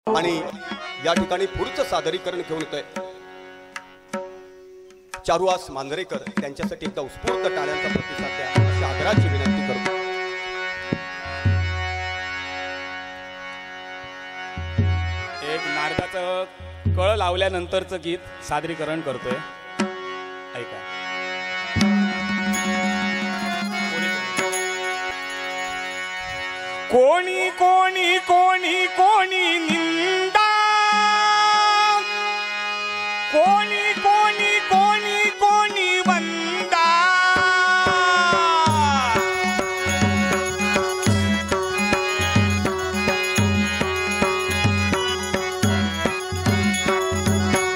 आणि या ठिकाणी पुढचं सादरीकरण घेऊन येतोय चारुहास मांजरेकर, त्यांच्यासाठी एकदा उत्स्फूर्त टाळ्यांचा प्रतिसाद द्या अशी आदराची विनंती करतो। एक नारदाचं कळ लावल्यानंतरचं गीत सादरीकरण करतोय, ऐका। कोणी कोणी कोणी कोणी निंदा, कोणी कोणी कोणी कोणी वंदा,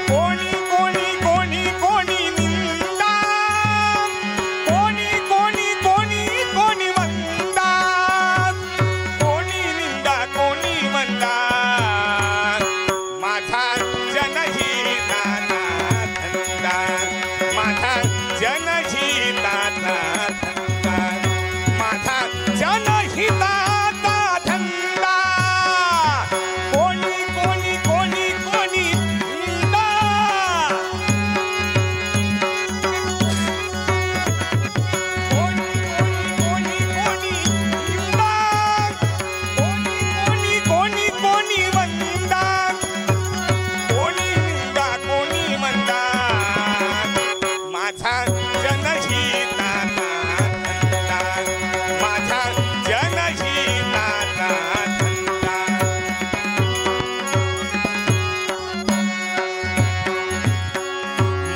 कोणी कोणी कोणी कोणी निंदा, कोणी कोणी कोणी कोणी वंदा, कोणी निंदा कोणी वंदा, माझा जनहिताचा धंदा, माझा जनहिताचा धंदा, माझा जनहिताचा धंदा, कोणी कोणी कोणी कोणी निंदा, कोणी कोणी कोणी निंदा, कोणी कोणी कोणी वंदा, कोणी निंदा कोणी वंदा, माझा जनहिताचा धंदा, माझा जनहिताचा धंदा।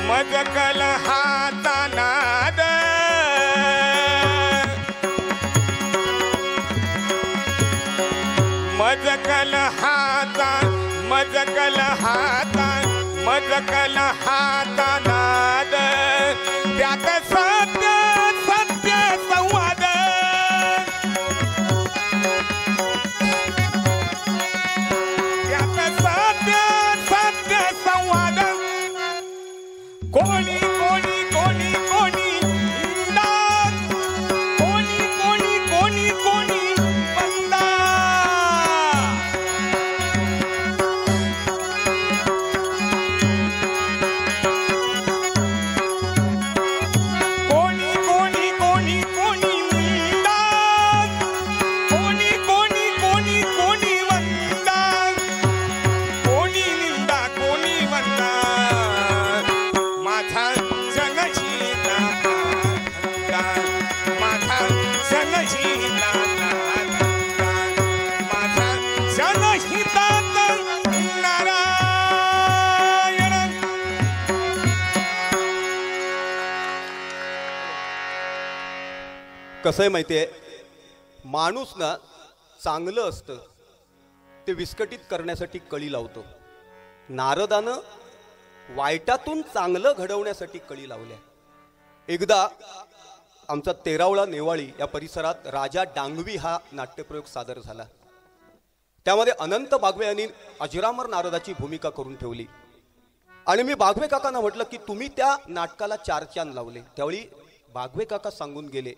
मज कलहाचा नाद, मज कलहाचा, मज कलहाचा, मज कलहाचा नाद, त्यात सत्य सत्य संवाद, त्यात सत्य सत्य संवाद, कोणी कोणी कोणी कोणी निंदा, कोणी कोणी कोणी कोणी वंदा, कोणी कोणी कोणी कोणी निंदा, कोणी कोणी कोणी कोणी वंदा, कोणी निंदा कोणी वंदा, माझा जनहिताचा धंदा, माझा जनहिताचा धंदा, माझा जनहिताचा नारायण। कसं आहे माहितीये, माणूस ना चांगलं असतं ते विस्कटीत करण्यासाठी कळी लावतो। नारदानं वाईटातून चांगलं घडवण्यासाठी कळी लावल्या। एकदा आमचा 13वळा नेवाळी या परिसरात राजा डांगवी हा नाट्यप्रयोग सादर झाला। त्यामध्ये अनंत बागवे यांनी अजरामर नारदाची भूमिका करून ठेवली आणि मी बागवे काकांना म्हटलं की तुम्ही त्या नाटकाला 4 चांद लावले। त्यावेळी बागवे काका सांगून गेले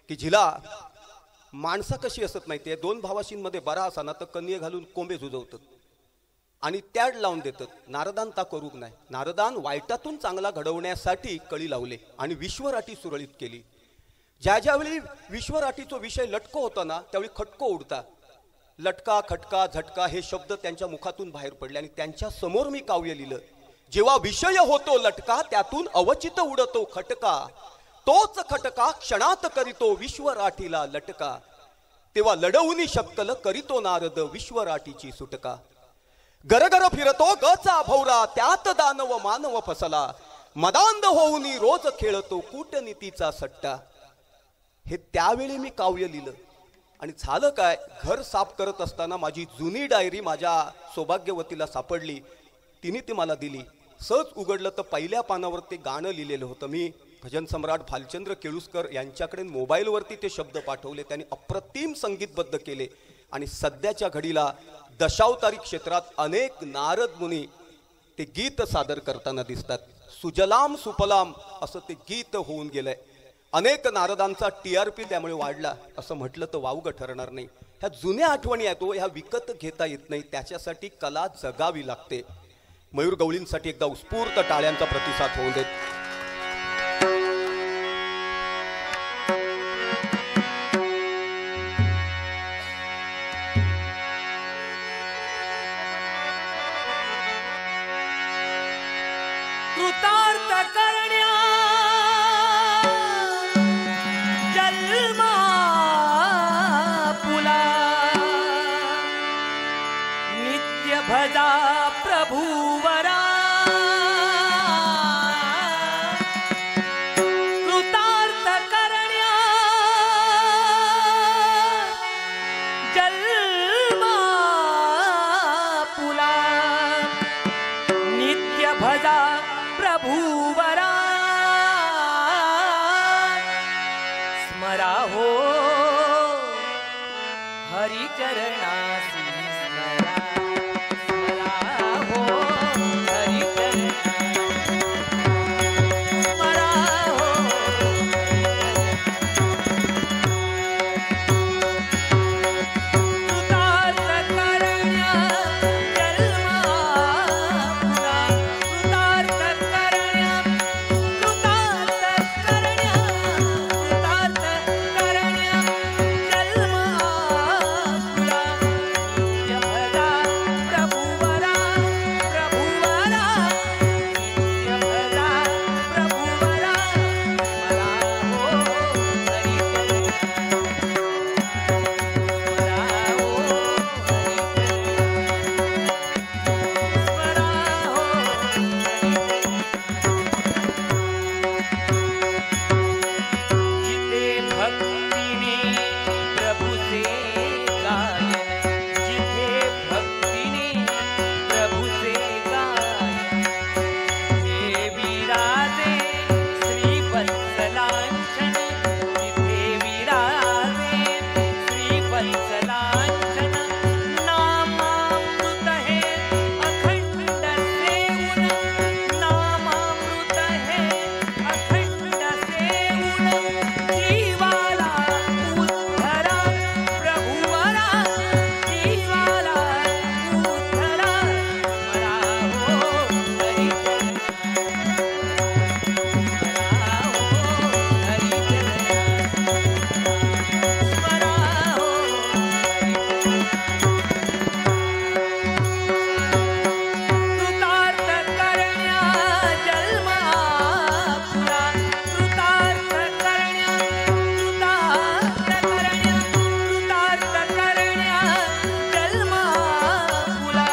की जिला माणसं कशी असत माहितीये, 2 भावाशींमध्ये बरा असा ना तर कन्ये घालून कोंबे झुजवतात आणि त्याड लावून देतात। नारदान ता करूक नाही, नारदान वाईटातून चांगला घडवण्यासाठी कळी लावले आणि विश्वराटी सुरळीत केली। ज्या ज्यावेळी विश्वराटीचा विषय लटको होता ना त्यावेळी खटको उडता, लटका खटका झटका हे शब्द त्यांच्या मुखातून बाहेर पडले आणि त्यांच्या समोर मी काव्य लिहिलं। जेव्हा विषय होतो लटका त्यातून अवचित उडतो खटका, तोच खटका क्षणात करीतो विश्वराटीला लटका, तेव्हा लढवूनी शक्कल करीतो नारद विश्वराटीची सुटका, गरगर फिरतो गचा भौरा त्यात दानव मानव फसला, मदांध होऊनी रोज खेळतो कूटनीतीचा सट्टा। हे त्यावेळी मी काव्य लिहिलं आणि झालं काय, घर साफ करत असताना माझी जुनी डायरी माझ्या सौभाग्यवतीला सापडली। तिने ती मला दिली। सहज उघडलं तर पहिल्या पानावर ते गाणं लिहिलेलं होतं। मी भजन सम्राट भालचंद्र केळुसकर यांच्याकडे मोबाईलवरती ते शब्द पाठवले, त्यांनी अप्रतिम संगीतबद्ध केले आणि सध्याच्या घडीला दशावतारी क्षेत्रात अनेक नारद मुनी ते गीत सादर करताना दिसतात। सुजलाम सुफलाम असं ते गीत होऊन गेलंय। अनेक नारदांचा TRP त्यामुळे वाढला असं म्हटलं तर वावगं ठरणार नाही। ह्या जुन्या आठवणी आहेत ह्या विकत घेता येत नाही, त्याच्यासाठी कला जगावी लागते. मयूर गवळींसाठी एकदा उत्स्फूर्त टाळ्यांचा प्रतिसाद होऊन देत. कृतार्थ करण्या जन्मा पुला नित्य भजा प्रभुवरा. कृतार्थ करण्या जन्मा पुला नित्य भजा प्रभुवरा. स्मरा हो हरिचरणासी स्मरा. स्मरा हो हरिचरणासी स्मरा हो कृतार्थ करण्या जन्मा पुला. कृतार्थ करण्या कृतार्थ करण्या कृतार्थ करण्या जन्मा पुला नित्य भजा प्रभुवरा. प्रभुवरा नित्य भजा प्रभुवरा. स्मरा हो हरिचरणा. स्मरा हो हरिचरणा. स्मरा हो जिथे भक्तीने प्रभूचे गायन. जिथे भक्तीने प्रभूचे गायन. हे विराजे श्रीवत्सलांछन. तिथे विराजे श्रीवत्सलांछन. नामामृत हे अखंड सेवून. नामामृत हे अखंड सेवून. जीवाला उद्धरा प्रभुवरा. जीवाला उद्धरा. स्मरा हो हरिचरणा. स्मरा हो हरिचरणा. स्मरा हो कृतार्थ करण्या जन्मा पुला. कृतार्थ करण्या कृतार्थ करण्या कृतार्थ करण्या जन्मा पुला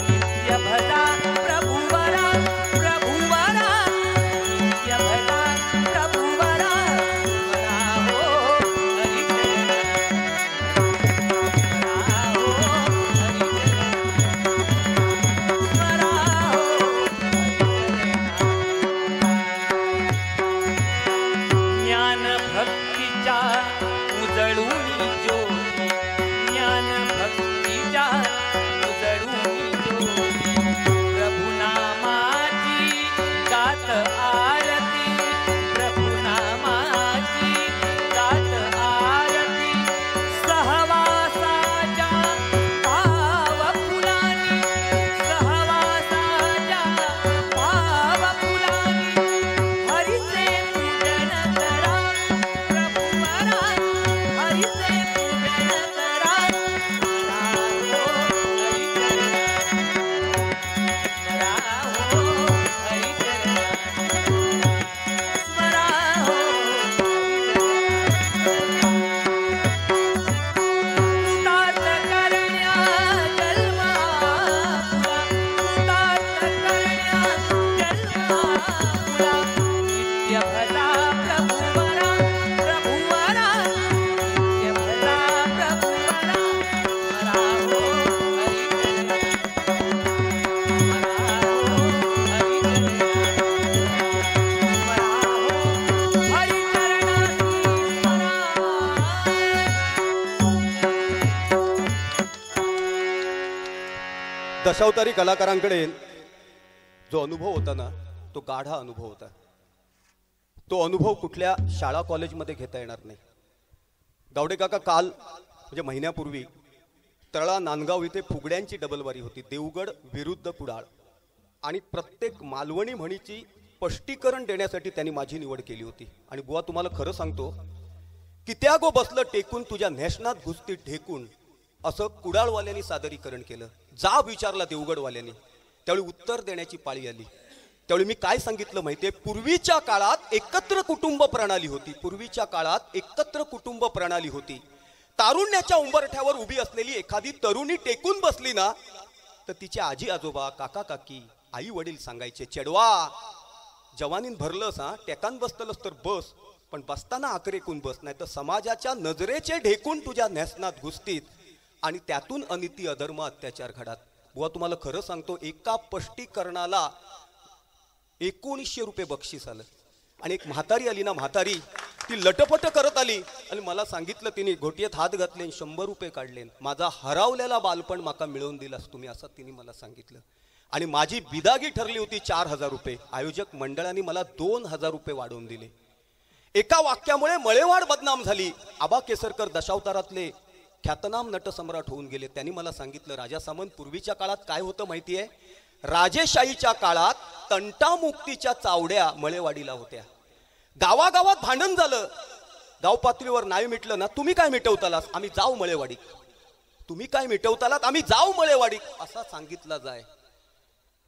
नित्य भजा प्रभुवरा. प्रभुवरा नित्य भजा प्रभुवरा. स्मरा हो हरिचरणा. स्मरा हो हरिचरणा. स्मरा हो ज्ञान भक्तीच्या उजळूनी ज्योती. ज्ञान भक्तीच्या उजळूनी ज्योती. प्रभुनामाची गात आरती. प्रभुनामाची गात आरती. सहवासाच्या भाव फुलानी. सहवासाच्या भाव फुलानी. हरीचे पूजन करा प्रभुवरा. हरीचे पूजन करा. स्मरा हो हरिचरणा. स्मरा हो हरिचरणा. स्मरा हो कृतार्थ करण्या जन्मा पुला. कृतार्थ करण्या जन्मा पुला नित्य भजा प्रभुवरा. प्रभुवरा नित्य भजा प्रभुवरा. स्मरा हो हरिचरणा. स्मरा हो हरिचरणा. स्मरा हो हरिचरणासी स्मरा. दशावतारी कलाकारांकडे जो अनुभव होता ना तो गाढा अनुभव होता. तो अनुभव कुठल्या शाळा कॉलेजमध्ये घेता येणार नाही. गावडे काका काल म्हणजे महिन्यापूर्वी तळा नांदगाव इथे फुगड्यांची डबलवारी होती, देवगड विरुद्ध कुडाळ. आणि प्रत्येक मालवणी म्हणीची स्पष्टीकरण देण्यासाठी त्यांनी माझी निवड केली होती. आणि बुवा तुम्हाला खरं सांगतो, कित्या गो बसलं टेकून तुझ्या नेशनात घुसती ढेकून, असं कुडाळवाल्यांनी सादरीकरण केलं. जा विचारला देवगडवाल्यांनी, त्यावेळी उत्तर देण्याची पाळी आली. त्यावेळी मी काय सांगितलं माहितीये, पूर्वीच्या काळात एकत्र कुटुंब प्रणाली होती. पूर्वीच्या काळात एकत्र कुटुंब प्रणाली होती. तारुण्याच्या उंबरठ्यावर उभी असलेली एखादी तरुणी टेकून बसली ना, तर तिचे आजी आजोबा, काका काकी, आई वडील सांगायचे, चेडवा जवानीन भरलंस हा, टेकान बसतलस तर बस, पण बसताना आकरेकून बस, नाही तर समाजाच्या नजरेचे ढेकून तुझ्या नेसनात घुसतीत आणि त्यातून अनिती, अधर्म, अत्याचार घडात. बुवा तुम्हाला खरं सांगतो, एका स्पष्टीकरणाला 1900 रुपये बक्षीस आलं. आणि एक म्हातारी आली ना, म्हातारी ती लटपट करत आली आणि मला सांगितलं, तिने घोटीत हात घातले, 100 रुपये काढले, माझा हरवलेला बालपण माका मिळवून दिलास तुम्ही, असं तिने मला सांगितलं. आणि माझी बिदागी ठरली होती 4000 रुपये. आयोजक मंडळाने मला 2000 रुपये वाढवून दिले. एका वाक्यामुळे मळेवाड बदनाम झाली. आबा केसरकर दशावतारातले ख्यातनाम नटसम्राट होऊन गेले. त्यांनी मला सांगितलं, राजा सामंत, पूर्वीच्या काळात काय होतं माहितीये, राजेशाहीच्या काळात तंटामुक्तीच्या चावड्या मळेवाडीला होत्या. गावागावात भांडण झालं, गाव पातळीवर नाही मिटलं ना, तुम्ही काय मिटवतालास, आम्ही जाऊ मळेवाडी, तुम्ही काय मिटवतालात, आम्ही जाऊ मळेवाडी, असा सांगितला जाय.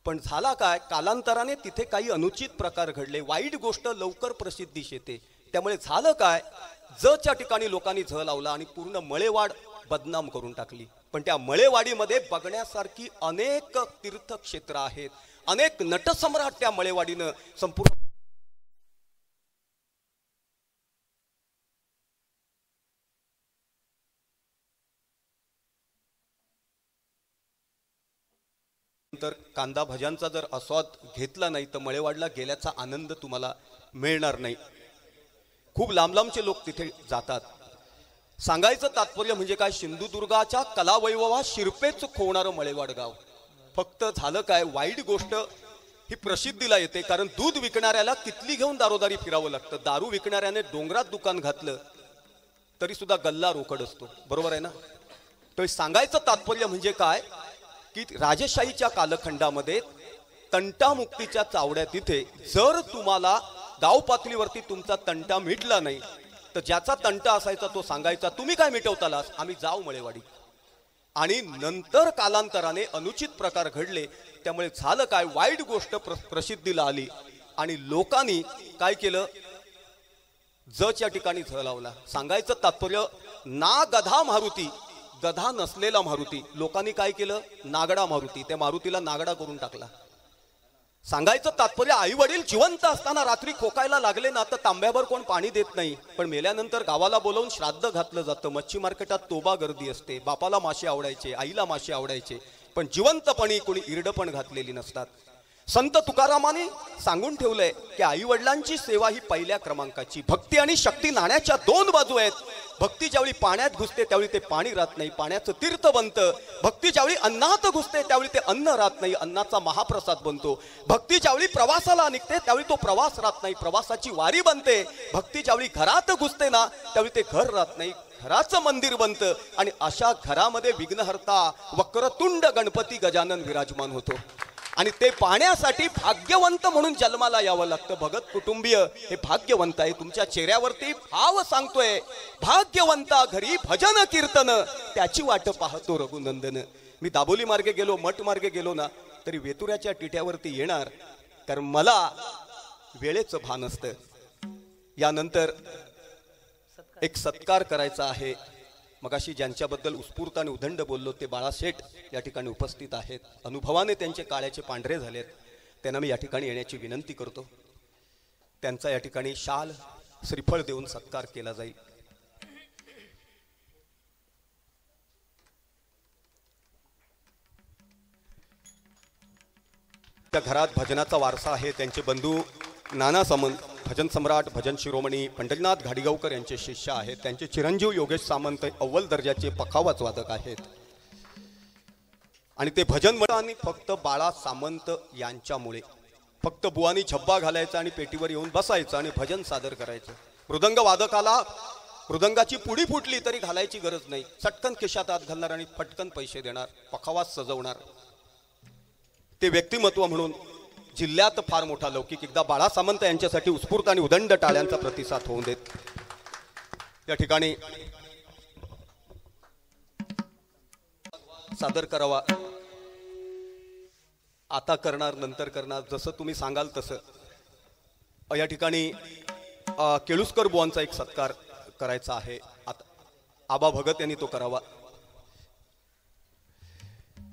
पण झाला काय, कालांतराने तिथे काही अनुचित प्रकार घडले, वाईट गोष्ट लवकर प्रसिद्धीस येते. त्यामुळे झालं काय, जच्या ठिकाणी लोकांनी झ लावला आणि पूर्ण मळेवाड बदनाम करून टाकली. पण त्या मळेवाडीमध्ये बघण्यासारखी अनेक तीर्थक्षेत्र आहेत, अनेक नटसम्राट त्या मळेवाडीनं संपूर्ण तर कांदा भज्यांचा जर आस्वाद घेतला नाही तर मळेवाडला गेल्याचा आनंद तुम्हाला मिळणार नाही. खूप लांब लांबचे लोक तिथे जातात. सांगायचं तात्पर्य म्हणजे काय, सिंधुदुर्गाच्या कलावैभवात शिरपेच खोवणारं मळेवाड गाव. फक्त झालं काय, वाईट गोष्ट ही प्रसिद्धीला येते, कारण दूध विकणाऱ्याला कितली घेऊन दारोदारी फिरावं लागतं. दारू विकणाऱ्याने डोंगरात दुकान घातलं तरी सुद्धा गल्ला रोकड असतो, बरोबर आहे ना. तर सांगायचं तात्पर्य म्हणजे काय की राजेशाहीच्या कालखंडामध्ये तंटामुक्तीच्या चावड्या तिथे जर तुम्हाला गाव पातळीवरती तुमचा तंटा मिटला नाही तर ज्याचा तंटा असायचा तो सांगायचा, तुम्ही काय मिटवतालास, आम्ही जाऊ मळेवाडी. आणि नंतर कालांतराने अनुचित प्रकार घडले. त्यामुळे झालं काय, वाईट गोष्ट प्रसिद्धीला आली आणि लोकांनी काय केलं, जच्या ठिकाणी झ लावला. सांगायचं तात्पर्य, ना गधा मारुती, गधा नसलेला मारुती, लोकांनी काय केलं, नागडा मारुती, त्या मारुतीला नागडा करून टाकला. सांगायचं तात्पर्य, आई वडील जिवंत असताना रात्री खोकायला लागले ना तर तांब्यावर कोण पाणी देत नाही, पण मेल्यानंतर गावाला बोलवून श्राद्ध घातलं जातं. मच्छी मार्केटात तोबा गर्दी असते, बापाला मासे आवडायचे, आईला मासे आवडायचे, पण जिवंतपणी कोणी इरड पण घातलेली नसतात. संत तुकारामाने सांगून ठेवलंय की आई वडिलांची सेवा ही पहिल्या क्रमांकाची. भक्ती आणि शक्ती नाण्याच्या दोन बाजू आहेत. भक्ती ज्यावेळी पाण्यात घुसते त्यावेळी ते पाणी राहत नाही, पाण्याचं तीर्थ बनतं. भक्ती ज्यावेळी अन्नात घुसते त्यावेळी ते अन्न राहत नाही, अन्नाचा महाप्रसाद बनतो. भक्ती ज्यावेळी प्रवासाला निघते त्यावेळी तो प्रवास राहत नाही, प्रवासाची वारी बनते. भक्ती ज्यावेळी घरात घुसते ना त्यावेळी ते घर राहत नाही, घराचं मंदिर बनतं. आणि अशा घरामध्ये विघ्नहर्ता वक्रतुंड गणपती गजानन विराजमान होतो. आणि ते पाहण्यासाठी भाग्यवंत म्हणून जन्माला यावं लागतं. भगत कुटुंबीय हे भाग्यवंत आहे. तुमच्या चेहऱ्यावरती भाव सांगतोय, भाग्यवंता घरी भजन कीर्तन, त्याची वाट पाहतो रघुनंदन. मी दाबोली मार्गे गेलो, मठ मार्गे गेलो ना तरी वेतुऱ्याच्या टिट्यावरती येणार, तर मला वेळेचं भान असतं. यानंतर एक सत्कार करायचा आहे. मगाशी ज्यांच्याबद्दल उत्स्फूर्त आणि उदंड बोललो ते बाळाशेठ या ठिकाणी उपस्थित आहेत. अनुभवाने त्यांचे काळ्याचे पांढरे झालेत. त्यांना मी या ठिकाणी येण्याची विनंती करतो. त्यांचा या ठिकाणी शाल श्रीफळ देऊन सत्कार केला जाईल. त्या घरात भजनाचा वारसा आहे. त्यांचे बंधू नाना सामंत भजन सम्राट, भजन शिरोमणी पंढरीनाथ घाडीगावकर यांचे शिष्य आहेत. त्यांचे चिरंजीव योगेश सामंत अव्वल दर्जाचे पखावाज वादक आहेत. आणि ते भजन मंडळांनी फक्त बाळा सामंत यांच्यामुळे फक्त बुवानी झब्बा घालायचा आणि पेटीवर येऊन बसायचं आणि भजन सादर करायचं. मृदंग वादकाला मृदंगाची पुडी फुटली तरी घालायची गरज नाही, चटकन खिशात हात घालणार आणि पटकन पैसे देणार, पखावाज सजवणार. ते व्यक्तिमत्व म्हणून जिल्ह्यात फार मोठा लौकिक. एकदा बाळा सामंत यांच्यासाठी उत्स्फूर्त आणि उदंड टाळ्यांचा प्रतिसाद होऊन देत. या ठिकाणी सादर करावा. आता करणार, नंतर करणार, जसं तुम्ही सांगाल तसं. या ठिकाणी केळुसकर बुवांचा एक सत्कार करायचा आहे. आता आबा भगत यांनी तो करावा.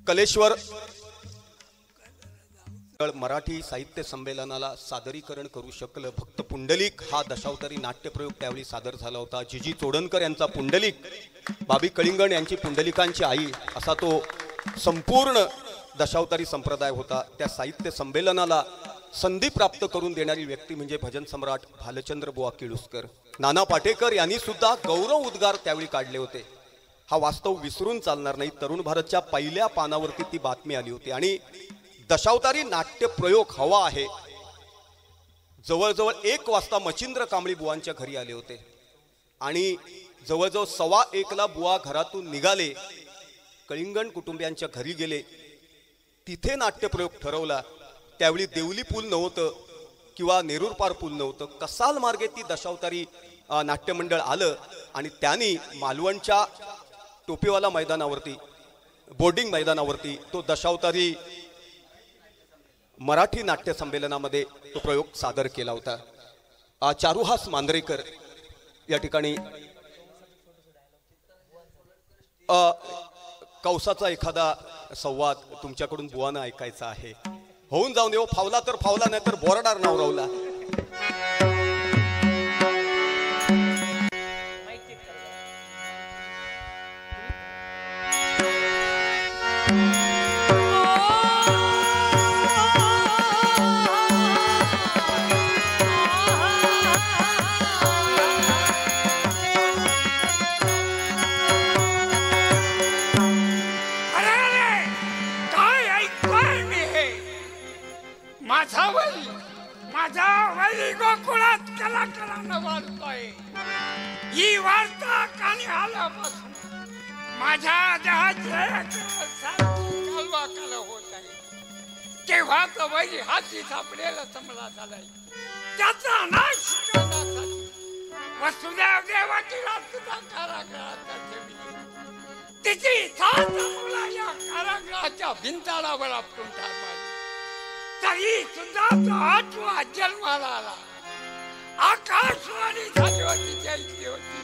कलेश्वर मराठी साहित्य संमेलनाला सादरीकरण करू शकलं. भक्त पुंडलिक हा दशावतारी नाट्यप्रयोग त्यावेळी सादर झाला होता. जीजी चोडणकर यांचा पुंडलिक, बाबी कळिंगण यांची पुंडलिकांची आई, असा तो संपूर्ण दशावतारी संप्रदाय होता. त्या साहित्य संमेलनाला संधी प्राप्त करून देणारी व्यक्ती म्हणजे भजन सम्राट भालचंद्र बुवा केळुसकर. नाना पाटेकर यांनी सुद्धा गौरव उद्गार त्यावेळी काढले होते. हा वास्तव विसरून चालणार नाही. तरुण भारतच्या पहिल्या पानावरती ती बातमी आली होती आणि दशावतारी नाट्य प्रयोग हवा आहे. जवळजवळ 1 वाजता मच्छिंद्र कांबळी बुवांच्या घरी आले होते आणि जवळजवळ 1:15ला बुवा घरातून निघाले, कळिंगण कुटुंबियांच्या घरी गेले, तिथे नाट्यप्रयोग ठरवला. त्यावेळी देवली पूल नव्हतं किंवा नेरूर पार पूल नव्हतं. कसाल मार्गे ती दशावतारी नाट्यमंडळ आलं आणि त्यांनी मालवणच्या टोपेवाला मैदानावरती, बोर्डिंग मैदानावरती तो दशावतारी मराठी नाट्य संमेलनामध्ये तो प्रयोग सादर केला होता. चारुहास मांजरेकर या ठिकाणी कौसाचा एखादा संवाद तुमच्याकडून बुवानं ऐकायचा आहे. होऊन जाऊन देव, फावला तर फावला, नाही तर बोरडार नाव रावला. माझा वैरी गोकुळात कलाकारांना वाढतोय. ही वार्ता कानी आल्यापासून माझ्या कालवा काल होत आहे. केव्हा तर वैरी हाती सापडेल समला झालाय. त्याचा नाश करण्यासाठी वसुदेव देवाकीला सुद्धा कारागृहात ठेवली. तिची सात मुला या कारागृहाच्या भिंताळावर आपटून ठार मारली. तरी सुद्धा तो 8वा जन्माला आला. आकाशवाणी झाली होती, जयली होती.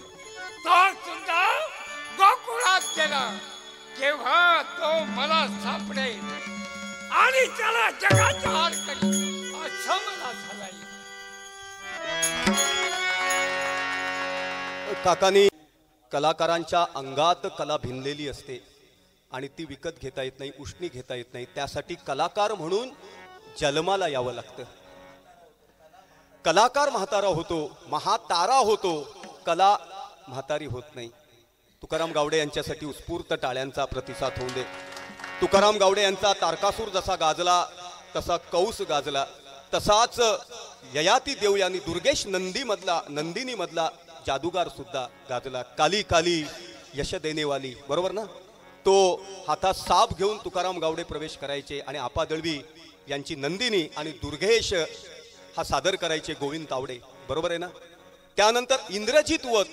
तो सुद्धा गोकुळात गेला. केव्हा तो मला सापडेल आणि त्याला जगाच्या हार करी असं मला झालंय. काकांनी कलाकारांच्या अंगात कला भिनलेली असते आणि ती विकत घेता येत नाही, उष्णी घेता येत नाही. त्यासाठी कलाकार म्हणून जन्माला यावं लागतं. कलाकार म्हातारा होतो, महातारा होतो, कला म्हातारी होत नाही. तुकाराम गावडे यांच्यासाठी उत्स्फूर्त टाळ्यांचा प्रतिसाद होऊ दे. तुकाराम गावडे यांचा तारकासूर जसा गाजला तसा कौस गाजला, तसाच ययाती देव यांनी दुर्गेश नंदिनी मधला जादूगार सुद्धा गाजला. काली काली यश देनेवाली, बरोबर ना? तो हातात साप घेऊन तुकाराम गावडे प्रवेश करायचे आणि आपा दळवी यांची नंदिनी आणि दुर्गेश हा सादर करायचे गोविंद तावडे, बरोबर आहे ना? त्यानंतर इंद्रजित वत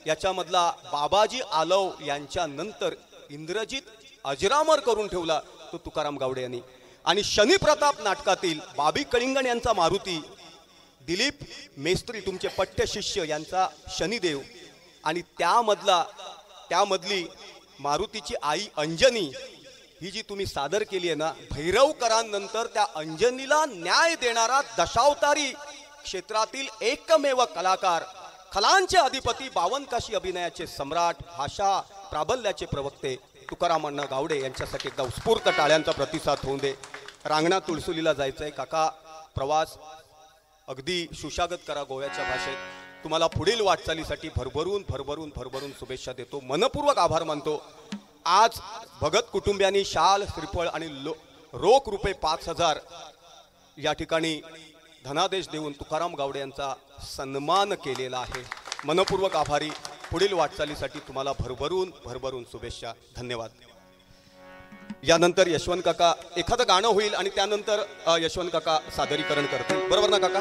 याच्यामधला बाबाजी आलव यांच्या नंतर इंद्रजित अजरामर करून ठेवला तो तुकाराम गावडे यांनी. आणि शनी प्रताप नाटकातील बाबी कळिंगण यांचा मारुती, दिलीप मेस्त्री तुमचे पठ्य शिष्य यांचा शनिदेव, आणि त्यामधली मारुतीची आई अंजनी ही जी तुम्ही सादर केली आहे ना, भैरवकरांनंतर त्या अंजनीला न्याय देणारा दशावतारी क्षेत्रातील एकमेव कलाकार, खलांचे अधिपती, 52 काशी अभिनयाचे सम्राट, भाषा प्राबल्याचे प्रवक्ते तुकाराम अण्णा गावडे यांच्यासाठी एकदा उत्स्फूर्त टाळ्यांचा प्रतिसाद होऊन दे. रांगणा तुळसुलीला जायचंय काका, प्रवास अगदी सुशागत करा गोव्याच्या भाषेत. तुम्हाला पुढील वाटचालीसाठी भरभरून शुभेच्छा देतो, मनपूर्वक आभार मानतो. आज भगत कुटुंबियांनी शाल, श्रीफळ आणि रोख रुपये 5000 या ठिकाणी धनादेश देऊन तुकाराम गावडे यांचा सन्मान केलेला आहे. मनपूर्वक आभारी. पुढील वाटचालीसाठी तुम्हाला भरभरून भरभरून शुभेच्छा. धन्यवाद. यानंतर यशवंत काका एखादं गाणं होईल आणि त्यानंतर यशवंत काका सादरीकरण करतील. बरोबर ना काका?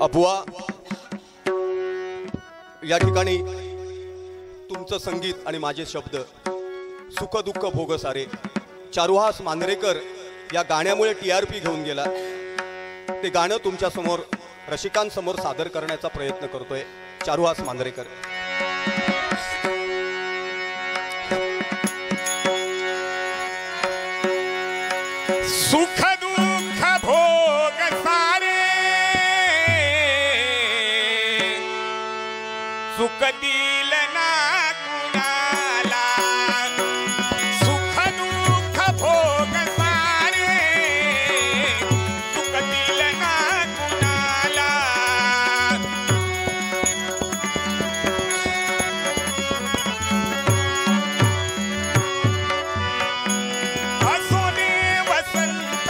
अबुआ, या ठिकाणी तुमचं संगीत आणि माझे शब्द, सुख दुःख भोग सारे, चारुहास मांजरेकर या गाण्यामुळे TRP घेऊन गेला. ते गाणं तुमच्या समोर रसिकांसमोर सादर करण्याचा प्रयत्न करतोय चारुहास मांजरेकर. सुख दुःख भोग सारे, सुख दिल ना कुणाला, सुख दुःख भोग सारे, सुख दिल ना कुणाला. असो दे वसंत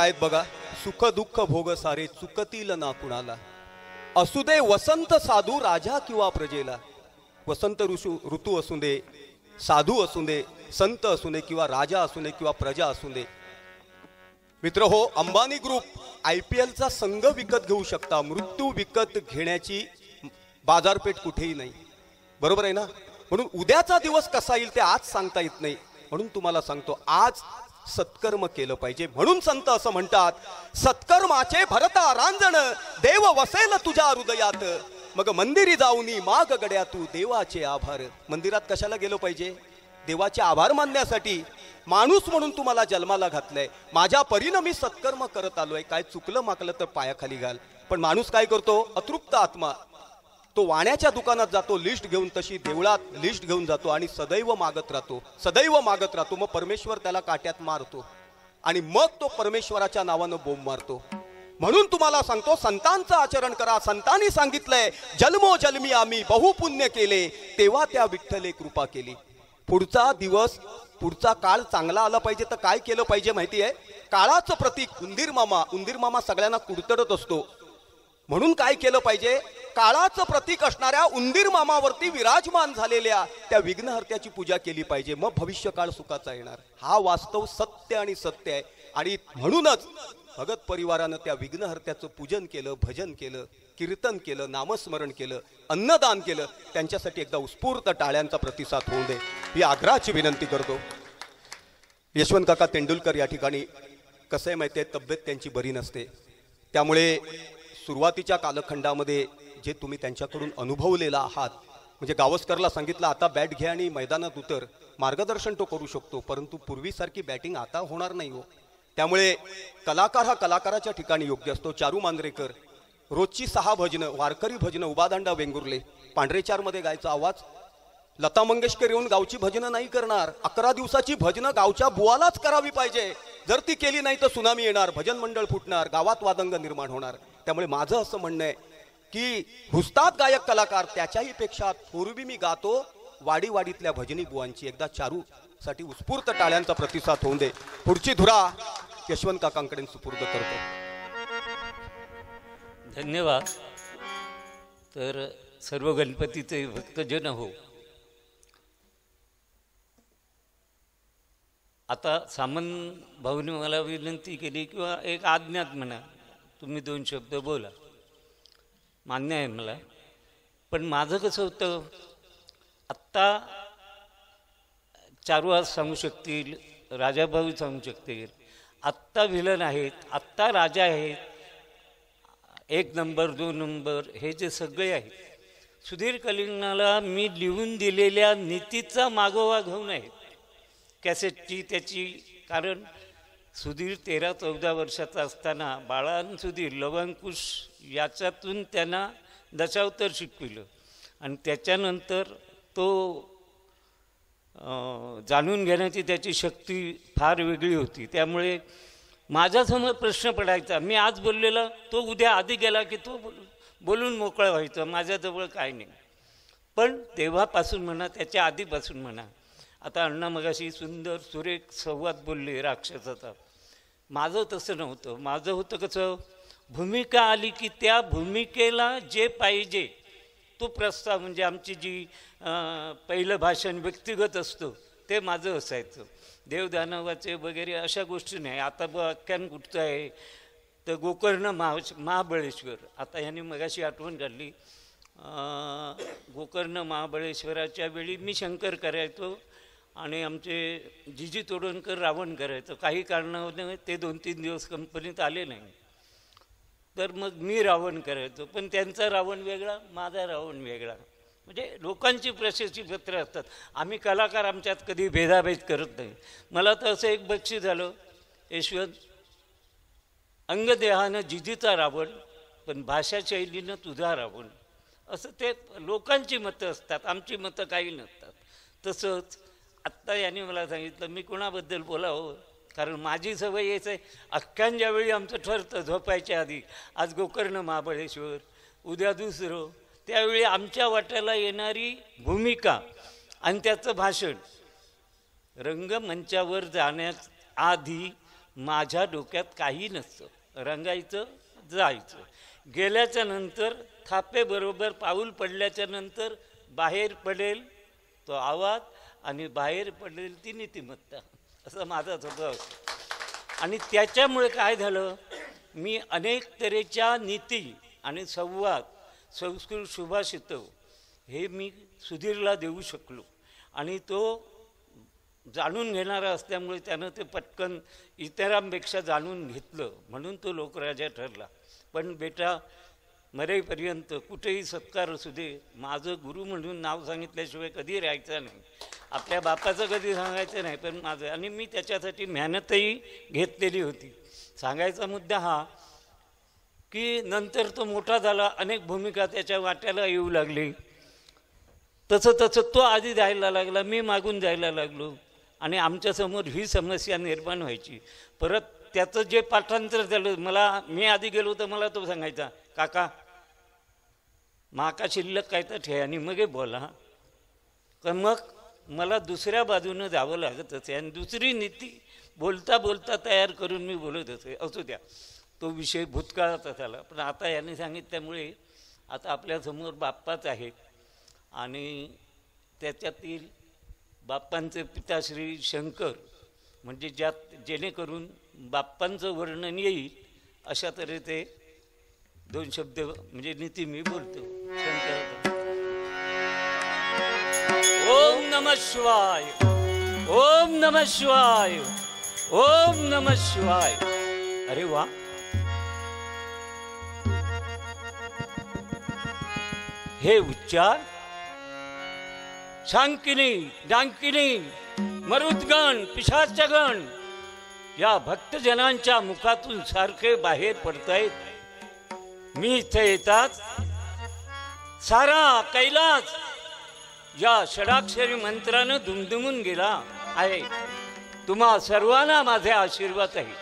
आहेत बघा. सुख दुःख भोग सारे चुकतील ना कुणाला. असू दे वसंत साधू राजा किंवा प्रजेला. वसंत ऋतू असू दे, साधू असू दे, संत असू दे किंवा राजा असू दे किंवा प्रजा असू दे. मित्र हो, अंबानी ग्रुप IPLचा संघ विकत घेऊ शकता. मृत्यू विकत घेण्याची बाजारपेठ कुठेही नाही. बरोबर आहे ना? म्हणून उद्याचा दिवस कसा येईल ते आज सांगता येत नाही. म्हणून तुम्हाला सांगतो, आज सत्कर्म केलं पाहिजे. म्हणून संत असं म्हणतात, सत्कर्माचे भरता रांजण देव वसेल तुझ्या हृदयात. मग मंदिरी जाऊनी माग गड्या तू देवाचे आभार. मंदिरात कशाला गेलो पाहिजे? देवाचे आभार मानण्यासाठी. माणूस म्हणून तुम्हाला जन्माला घातलंय. माझ्या परीनं मी सत्कर्म करत आलोय. काय चुकलं माकलं तर पायाखाली घाल. पण माणूस काय करतो? अतृप्त आत्मा. तो वाण्याच्या दुकानात जातो लिस्ट घेऊन, तशी देवळात लिस्ट घेऊन जातो आणि सदैव मागत राहतो, सदैव मागत राहतो. मग परमेश्वर त्याला काट्यात मारतो आणि मग तो परमेश्वराच्या नावानं बोंब मारतो. म्हणून तुम्हाला सांगतो, संतांचं आचरण करा. संतांनी सांगितलंय, जन्मोजन्मी आम्ही बहुपुण्य केले, तेव्हा त्या विठ्ठले कृपा केली. पुढचा दिवस, पुढचा काळ चांगला आला पाहिजे तर काय केलं पाहिजे माहिती आहे? काळाचं प्रतीक उंदीर मामा. उंदीर मामा सगळ्यांना कुडतडत असतो. म्हणून काय केलं पाहिजे? काळाचं प्रतीक असणाऱ्या उंदीर मामावरती विराजमान झालेल्या त्या विघ्नहर्त्याची पूजा केली पाहिजे. मग भविष्य काळ सुखाचा येणार. हा वास्तव सत्य आणि सत्य आहे. आणि म्हणूनच भगत परिवारानं त्या विघ्नहर्त्याचं पूजन केलं, भजन केलं, कीर्तन केलं, नामस्मरण केलं, अन्नदान केलं. त्यांच्यासाठी एकदा उत्स्फूर्त टाळ्यांचा प्रतिसाद होऊ दे ही आग्रहाची विनंती करतो. यशवंत काका तेंडुलकर या ठिकाणी कसं आहे माहिती आहे, तब्येत त्यांची बरी नसते. त्यामुळे सुरुवातीच्या कालखंडामध्ये जे तुम्ही त्यांच्याकडून अनुभवलेला आहात, म्हणजे गावस्करला सांगितलं आता बॅट घ्या आणि मैदानात उतर, मार्गदर्शन तो करू शकतो, परंतु पूर्वीसारखी बॅटिंग आता होणार नाही हो. त्यामुळे कलाकार हा कलाकाराच्या ठिकाणी योग्य असतो. चारू मांजरेकर रोजची 6 भजनं, वारकरी भजनं, उबादांडा वेंगुर्ले, पांढरेचारमध्ये गायचा आवाज. लता मंगेशकर येऊन गावची भजनं नाही करणार. 11 दिवसाची भजनं गावच्या बुवालाच करावी पाहिजे. जर ती केली नाही तर सुनामी येणार, भजन मंडळ फुटणार, गावात वादंग निर्माण होणार. त्यामुळे माझं असं म्हणणं आहे की हुस्ताद गायक कलाकार त्याच्याही पेक्षा पूर्वी मी गातो वाडीवाडीतल्या भजनी बुवांची. एकदा चारूसाठी उत्स्फूर्त टाळ्यांचा प्रतिसाद होऊन दे. पुढची धुरा यशवंत काकांकडे सुपूर्द करतो. धन्यवाद. तर सर्व गणपतीचे भक्तजन हो, आता सामंत भाऊने मला विनंती केली किंवा एक आज्ञात म्हणा, तुम्ही 2 शब्द बोला, मान्य आहे मला. पण माझं कसं होतं, आत्ता चारू आज सांगू शकतील, राजाभाऊ सांगू शकतील, आत्ता व्हिलन आहेत, आत्ता राजा आहेत, 1 नंबर 2 नंबर हे जे सगळे आहेत, सुधीर कलिंगनाला मी लिहून दिलेल्या नीतीचा मागोवा घेऊन आहेत कॅसेटची त्याची. कारण सुधीर 13-14 वर्षाचा असताना बाळान सुधीर लवंकुश याच्यातून त्यांना दशावतार शिकविलं आणि त्याच्यानंतर तो जाणून घेण्याची त्याची शक्ती फार वेगळी होती. त्यामुळे माझ्यासमोर प्रश्न पडायचा, मी आज बोललेला तो उद्या आधी गेला की तो बोलून मोकळा व्हायचा, माझ्याजवळ काय नाही. पण तेव्हापासून म्हणा, त्याच्या आधीपासून म्हणा, आता अण्णा मगाशी सुंदर सुरेख संवाद बोलले राक्षसाचा. माझं तसं नव्हतं. माझं होतं कसं, भूमिका आली की त्या भूमिकेला जे पाहिजे तो प्रस्ताव, म्हणजे आमची जी पहिलं भाषण व्यक्तिगत असतं ते माझं असायचं. देवदानवाचे वगैरे अशा गोष्टी नाही. आता आख्यान कुठचं आहे तर गोकर्ण महाबळेश्वर. आता ह्याने मगाशी आठवण काढली, गोकर्ण महाबळेश्वराच्या वेळी मी शंकर करायचो आणि आमचे जिजी तोडणकर रावण करायचं. काही कारणाने ते 2-3 दिवस कंपनीत आले नाही, तर मग मी रावण करायचो. पण त्यांचा रावण वेगळा, माझा रावण वेगळा. म्हणजे लोकांची प्रशस्ती पत्र असतात. आम्ही कलाकार आमच्यात कधी भेदाभेद करत नाही. मला तर असं एक बक्षीस झालं, यशवंत, अंगदेहानं जिजीचा रावण पण भाषाशैलीनं तुझा रावण. असं ते लोकांची मतं असतात, आमची मतं काही नसतात. तसंच आत्ता याने मला सांगितलं मी कोणाबद्दल बोलावं, कारण माझी सवय यायचं आहे, अख्ख्यान ज्यावेळी आमचं ठरतं झोपायच्या आधी, आज गोकर्ण महाबळेश्वर, उद्या दुसरं, त्यावेळी आमच्या वाट्याला येणारी भूमिका आणि त्याचं भाषण रंगमंचावर जाण्याआधी माझ्या डोक्यात काही नसतं. रंगायचं, जायचं. गेल्याच्या नंतर थापेबरोबर पाऊल पडल्याच्या नंतर बाहेर पडेल तो आवाज आणि बाहेर पडेल ती नीतिमत्ता, असा माझा स्वभाव. आणि त्याच्यामुळे काय झालं, मी अनेक तऱ्हेच्या नीती आणि संवाद, संस्कृत सुभाषितं हे मी सुधीरला देऊ शकलो. आणि तो जाणून घेणारा असल्यामुळे त्यानं ते पटकन इतरांपेक्षा जाणून घेतलं, म्हणून तो लोकराजा ठरला. पण बेटा, मरेपर्यंत कुठेही सत्कार असू दे, माझं गुरु म्हणून नाव सांगितल्याशिवाय कधी राहायचं नाही. आपल्या बापाचं कधी सांगायचं नाही, पण माझं. आणि मी त्याच्यासाठी मेहनतही घेतलेली होती. सांगायचा मुद्दा हा की नंतर तो मोठा झाला, अनेक भूमिका त्याच्या वाट्याला येऊ लागली. तसं तसं तो आधी जायला लागला, मी मागून जायला लागलो. आणि आमच्यासमोर ही समस्या निर्माण व्हायची. परत त्याचं जे पाठांतर झालं, मी आधी गेलो तर मला तो सांगायचा, काका माका शिल्लक काय तर ठे आणि मग बोला. तर मग मला दुसऱ्या बाजूनं जावं लागत असे आणि दुसरी नीती बोलता बोलता तयार करून मी बोलत असे. असू द्या, तो विषय भूतकाळाचा झाला. पण आता याने सांगितल्यामुळे आता आपल्यासमोर बाप्पाच आहेत. आणि त्याच्यातील बाप्पांचे पिता श्री शंकर, म्हणजे जेणेकरून बाप्पांचं वर्णन येईल अशा तऱ्हेचे 2 शब्द म्हणजे नीती मी बोलतो. शंकर. ओम नमः शिवाय, ओम नमः शिवाय, ओम नमः शिवाय. अरे वा, हे उच्चार शांकिनी, डांकिनी, मरुद्गण, पिशाचगण या भक्तजनांच्या मुखातून सारखे बाहेर पडतायत. मी इथे येतात सारा कैलास या षडाक्षरी मंत्रानं दुमदुमून गेला आहे. तुम्हा सर्वांना माझे आशीर्वाद आहे.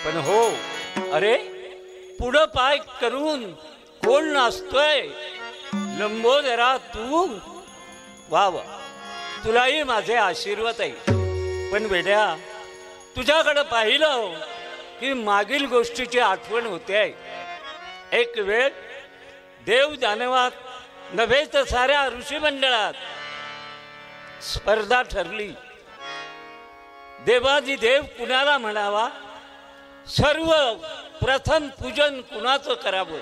पण हो, अरे पुढं पाय करून कोण नाचतोय? लंबोदरा तू, वा वा, तुलाही माझे आशीर्वाद आहे. पण वेड्या, तुझ्याकडं पाहिलं की मागील गोष्टीची आठवण होते. एक वेळ देव दानवात नव्हे तर साऱ्या ऋषीमंडळात स्पर्धा ठरली. देवादी देव कुणाला म्हणावा, सर्व प्रथम पूजन कुणाचं करावं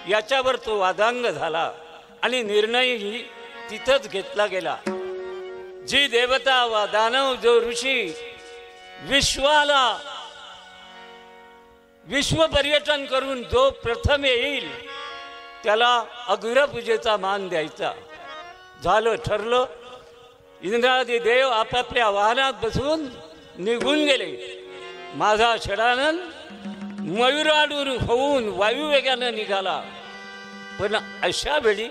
याच्यावर तो वादांग झाला. आणि निर्णयही तिथंच घेतला गेला. जी देवता वा दानव, जो ऋषी विश्व पर्यटन करून जो प्रथम येईल त्याला अग्रपूजेचा मान द्यायचा. झालं, ठरलं. इंद्रादी देव आपापल्या वाहनात बसून निघून गेले. माझा षडानंद मयुराडून होऊन वायुवेगानं निघाला. पण अशा वेळी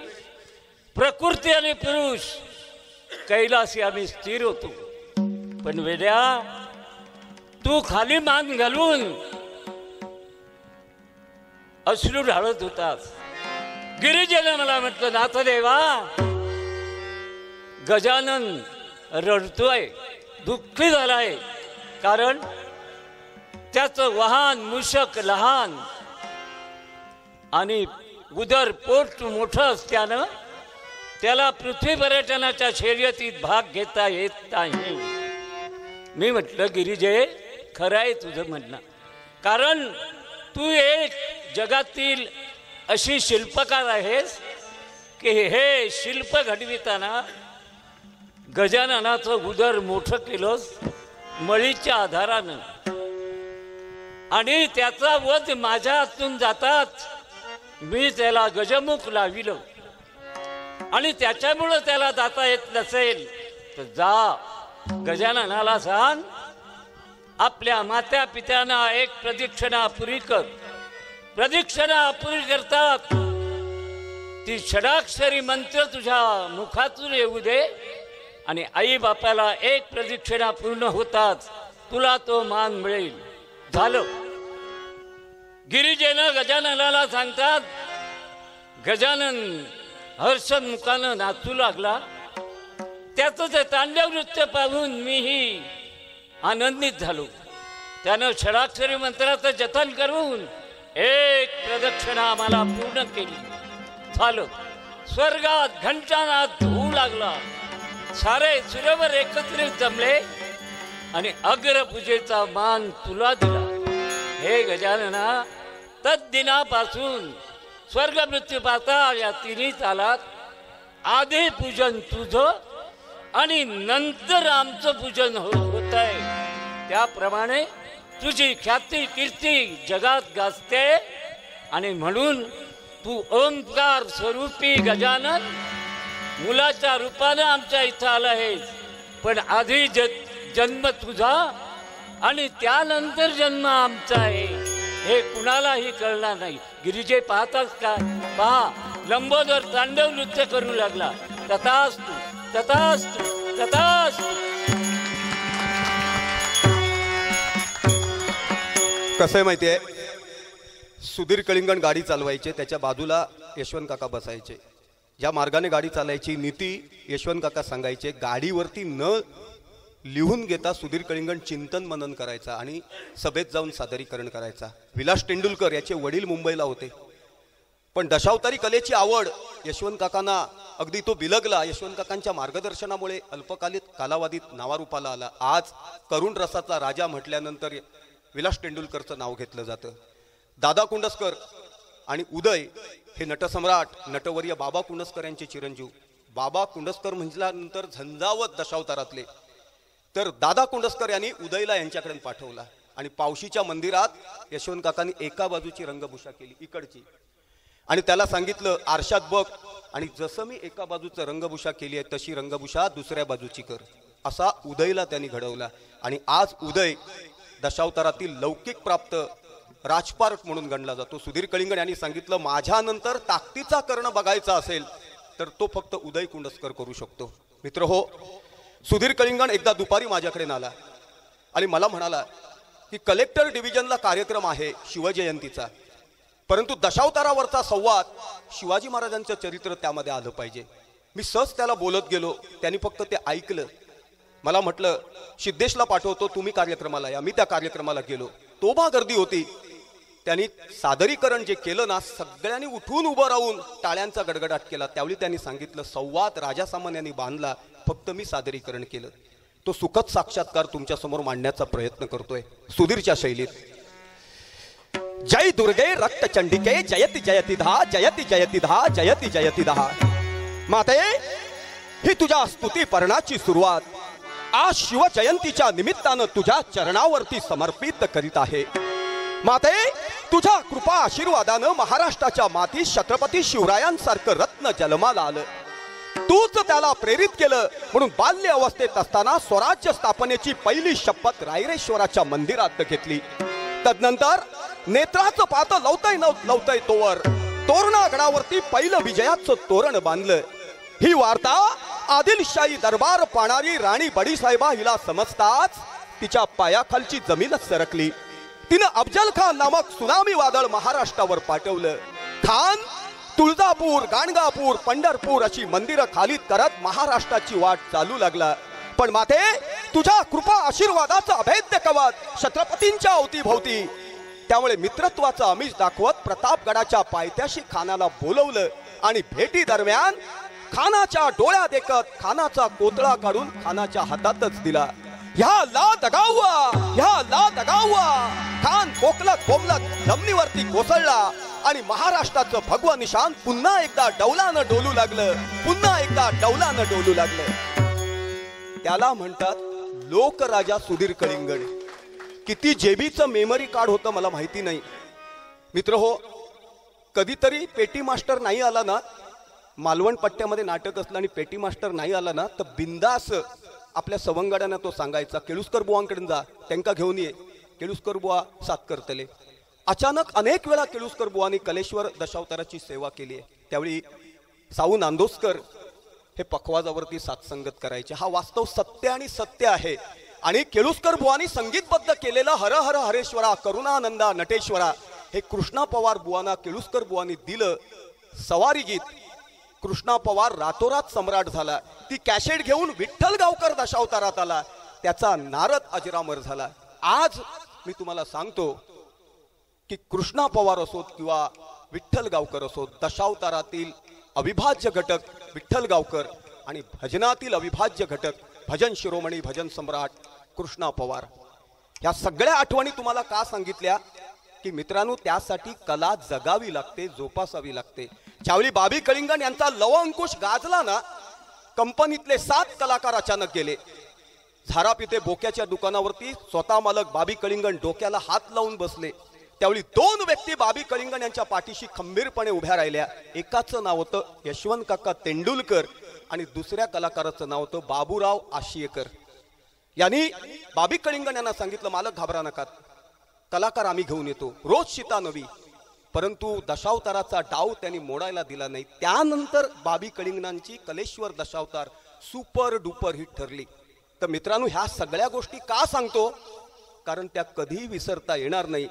प्रकृती आणि पुरुष कैलासी आम्ही स्थिर होतो. पण वेड्या, तू खाली मान घालून अश्रू ढाळत होतास. गिरिजेने मला म्हटलं, नाथदेवा, गजानन रडतोय, दुःखी झालाय. कारण त्याचं वाहन मूषक लहान आणि उदर पोट मोठं असल्यानं त्याला पृथ्वी पर्यटनाच्या शर्यतीत भाग घेता येत नाही. मी म्हटलं, गिरिजय, खरं आहे तुझं म्हणणं. कारण तू एक जगातील अशी शिल्पकार आहेस की हे शिल्प घडविताना गजाननाचं उदर मोठं केलंस मळीच्या आधारानं. आणि त्याचा वध माझ्या हातून जाताच मी त्याला गजमुख लाविलं. आणि त्याच्यामुळं त्याला जाता येत नसेल तर जा, गजाननाला सांग, आपल्या मात्या पित्यांना एक प्रदक्षिणा पुरी कर. प्रदक्षिणा पुरी करतात ती षडाक्षरी मंत्र तुझ्या मुखातून येऊ दे. आणि आई बापाला एक प्रदक्षिणा पूर्ण होतात तुला तो मान मिळेल. झालं. गिरिजेनं गजाननाला सांगतात. गजानन हर्षमुखानं नाचू लागला. त्याचं ते तांडव नृत्य पाहून मीही आनंदित झालो. त्यानं षडाक्षरी मंत्राचं जतन करून एक प्रदक्षिणा आम्हाला पूर्ण केली. झालं. स्वर्गात घंटानाद होऊ लागला. सारे सुरवर एकत्रित जमले आणि अग्रपूजेचा मान तुला दिला. हे गजानना, तद्दिनापासून स्वर्ग मृत्यू पाताळ या तिन्ही तालात आधी पूजन तुझं आणि नंतर आमचं पूजन होत आहे. त्याप्रमाणे तुझी ख्याती कीर्ती जगात गाजते आणि म्हणून तू ओंकार स्वरूपी गजानन मुलाच्या रूपानं आमच्या इथं आला आहेस. पण आधी जन्म तुझा आणि त्यानंतर जन्म आमचा आहे हे कुणालाही कळणार नाही. गिरिजे पाहताच काय? पहा, लंबोदर तांडव नृत्य करू लागला. तथास्तु तथास्तु तथास्तु. कसं आहे माहिती आहे, सुधीर कलिंगण गाडी चालवायचे, त्याच्या बाजूला यशवंत काका बसायचे. ज्या मार्गाने गाडी चालायची नीती यशवंत काका सांगायचे. गाडीवरती न लिहून घेता सुधीर कलिंगण चिंतन मनन करायचा आणि सभेत जाऊन सादरीकरण करायचा. विलास तेंडुलकर याचे वडील मुंबईला होते, पण दशावतारी कलेची आवड यशवंत काकांना अगदी तो बिलगला. यशवंत काकांच्या मार्गदर्शनामुळे अल्पकालीन कालावधीत नावारूपाला आला. आज करुण रसाचा राजा म्हटल्यानंतर विलास तेंडुलकरचं नाव घेतलं जातं. दादा कुंडस्कर आणि उदय हे नटसम्राट नटवर्य बाबा कुंडस्कर यांचे चिरंजीव. बाबा कुंडस्कर म्हटल्यानंतर झंझावत दशावतारातले, तर दादा कुंडस्कर यांनी उदयला यांच्याकडे पाठवला आणि पावशीच्या मंदिरात यशवंत काकांनी एका बाजूची रंगभूषा केली इकडची आणि त्याला सांगितलं आरशात बघ आणि जसं मी एका बाजूचं रंगभूषा केली आहे तशी रंगभूषा दुसऱ्या बाजूची कर. असा उदयला त्यांनी घडवला आणि आज उदय दशावतारातील लौकिक प्राप्त राजपारट म्हणून गणला जातो. सुधीर कलिंगण यांनी सांगितलं माझ्यानंतर ताकदीचा कर्ण बघायचा असेल तर तो फक्त उदय कुंडस्कर करू शकतो. मित्र हो, सुधीर कलिंगण एकदा दुपारी माझ्याकडे आला आणि मला म्हणाला की कलेक्टर डिव्हिजनला कार्यक्रम आहे शिवजयंतीचा, परंतु दशावतारावरचा संवाद शिवाजी महाराजांचं चरित्र त्यामध्ये आलं पाहिजे. मी सहज त्याला बोलत गेलो, त्यांनी फक्त ते ऐकलं. मला म्हटलं सिद्धेशला पाठवतो, तुम्ही कार्यक्रमाला या. मी त्या कार्यक्रमाला गेलो. तोबा गर्दी होती. त्यांनी सादरीकरण जे केलं ना, सगळ्यांनी उठून उभं राहून टाळ्यांचा गडगडाट केला. त्यावेळी त्यांनी सांगितलं संवाद राजासामान्यांनी बांधला, फक्त मी सादरीकरण केलं. तो सुखद साक्षात्कार तुमच्या समोर मांडण्याचा प्रयत्न करतोय सुधीरच्या शैलीत. जय दुर्गे रक्त चंडिके जयति जयति धा जयति जयति धा जयति जयति धा. माते, ही तुझ्या स्तुती पर्णाची सुरुवात आज शिवजयंतीच्या निमित्तानं तुझ्या चरणावरती समर्पित करीत आहे. माते, तुझ्या कृपा आशीर्वादानं महाराष्ट्राच्या मातीत छत्रपती शिवरायांसारखं रत्न जन्माला आलं. तूच त्याला प्रेरित केलं म्हणून बाल्य अवस्थेत असताना स्वराज्य स्थापनेची पहिली शपथ रायरेश्वराच्या मंदिरात घेतली. तदनंतर नेत्राचं पात लवतय तोवर तोरणागडावरती पहिलं विजयाचं तोरण बांधलं. ही वार्ता आदिलशाही दरबार पाहणारी राणी बडीसाहेबा हिला समजताच तिच्या पायाखालची जमीनच सरकली. तिनं अफजल खान नामक सुनामी वादळ महाराष्ट्रावर पाठवलं. खान तुळजापूर, गाणगापूर, पंढरपूर अशी मंदिरं खालीत करत महाराष्ट्राची वाट चालू लागला. पण माते, तुझ्या कृपा आशीर्वादाचा अभेद्य कवच छत्रपतींच्या अवतीभोवती. त्यामुळे मित्रत्वाचा आमिष दाखवत प्रतापगडाच्या पायथ्याशी खानाला बोलवलं आणि भेटी दरम्यान खानाच्या डोळ्या देखत खानाचा कोतळा काढून खानाच्या हातातच दिला. ह्या दगावा खान कोकलत बोंबलत जमिनीवरती कोसळला आणि महाराष्ट्राचं भगवा निशान पुन्हा एकदा डौलानं डोलू लागलं. त्याला म्हणतात लोकराजा सुधीर कलिंगण. किती जेबीचं मेमरी कार्ड होतं मला माहिती नाही. मित्र हो, कधीतरी पेटी मास्टर नाही आला ना, मालवण पट्ट्यामध्ये नाटक असलं आणि पेटी मास्टर नाही आला ना, तर बिंदास आपल्या सवंगड्यांना तो सांगायचा केळुसकर बुवांकडे जा, त्यांका घेऊन ये. केळुसकर बुवा साथ करतले. अचानक अनेक वेळा केळुसकर बुवांनी कलेश्वर दशावताराची सेवा केली आहे. त्यावेळी साऊ नांदोसकर हे पखवाजावरती साथसंगत करायचे. हा वास्तव सत्य आणि सत्य आहे. आणि केळुसकर बुवांनी संगीतबद्ध केलेलं हर हर हरेश्वरा करुणानंदा नटेश्वरा हे कृष्णा पवार बुवांना केळुसकर बुवांनी दिलं. सवारी गीत. कृष्णा पवार रातोरात सम्राट झाला. ती कॅसेट घेऊन विठ्ठल गावकर दशावतारात आला. त्याचा नारद अजरामर झाला. आज मी तुम्हाला सांगतो की कृष्णा पवार असोत किंवा विठ्ठल गावकर असोत, दशावतारातील अविभाज्य घटक विठ्ठल गावकर आणि भजनातील अविभाज्य घटक भजन शिरोमणी भजन सम्राट कृष्णा पवार, या सगळ्या आठवणी तुम्हाला का सांगितल्या की मित्रांनो, त्यासाठी कला जगावी लागते, जोपासावी लागते. ज्यावेळी बाबी कलिंगण यांचा लव अंकुश गाजला ना, कंपनीतले 7 कलाकार अचानक गेले. झाराप इथे बोक्याच्या दुकानावरती स्वतः मालक बाबी कलिंगण डोक्याला हात लावून बसले. त्यावेळी 2 व्यक्ती बाबी कलिंगण यांच्या पाठीशी खंबीरपणे उभ्या राहिल्या. एकाचं नाव होतं यशवंत काका तेंडुलकर आणि दुसऱ्या कलाकाराचं नाव होतं बाबूराव आशियेकर. यांनी बाबी कलिंगण यांना सांगितलं, मालक घाबरा नका, कलाकार आम्ही घेऊन येतो, रोज शिता नवी. परंतु दशावताराचा डाव त्यांनी मोडायला दिला नाही. त्यानंतर बाबी कलिंगणांची कलेश्वर दशावतार सुपर डुपर हिट ठरली. तर मित्रांनो, ह्या सगळ्या गोष्टी का सांगतो, कारण त्या कधी विसरता येणार नाही.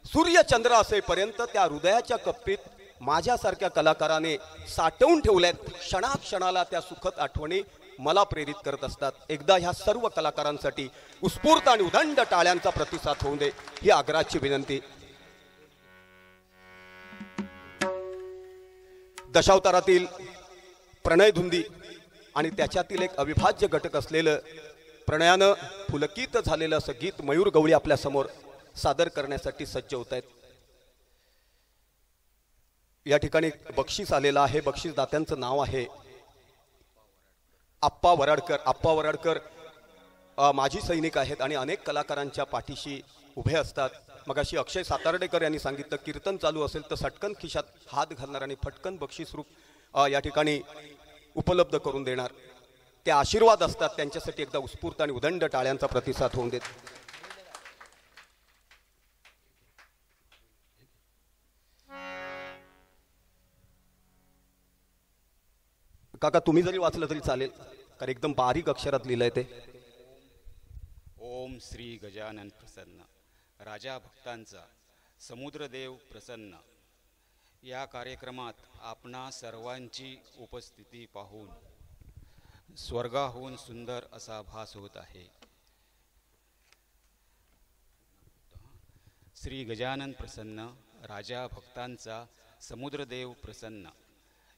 सूर्य चंद्र असेपर्यंत त्या हृदयाच्या कप्पीत माझ्यासारख्या कलाकाराने साठवून ठेवल्यात. क्षणाक्षणाला त्या सुखद आठवणी मला प्रेरित करत असतात. एकदा ह्या सर्व कलाकारांसाठी उत्स्फूर्त आणि उदंड टाळ्यांचा प्रतिसाद होऊ दे ही आग्रहाची विनंती. दशावतारातील प्रणय धुंदी आणि त्याच्यातील एक अविभाज्य घटक असलेलं प्रणयानं पुलकित झालेलं असं गीत मयूर गवळी आपल्या समोर सादर करण्यासाठी सज्ज होत आहेत. या ठिकाणी बक्षीस आलेलं आहे. बक्षीस दात्यांचं नाव आहे आप्पा वराडकर. आप्पा वराडकर माजी सैनिक आहेत आणि अनेक कलाकारांच्या पाठीशी उभे असतात. मगाशी अक्षय सातार्डेकर यांनी सांगितलं, कीर्तन चालू असेल तर सटकन खिशात हात घालणार आणि फटकन बक्षीस रूप या ठिकाणी उपलब्ध करून देणार. ते आशीर्वाद असतात. त्यांच्यासाठी एकदा उत्स्फूर्त आणि उदंड टाळ्यांचा प्रतिसाद होऊन देत. काका तुम्ही जरी वाचलं तरी चालेल, कारण एकदम बारीक अक्षरात लिहिलंय ते. ओम श्री गजानन प्रसन्न, राजा भक्तांचा समुद्रदेव प्रसन्न. या कार्यक्रमात आपणा सर्वांची उपस्थिती पाहून स्वर्गाहून सुंदर असा भास होत आहे. श्री गजानन प्रसन्न, राजा भक्तांचा समुद्रदेव प्रसन्न.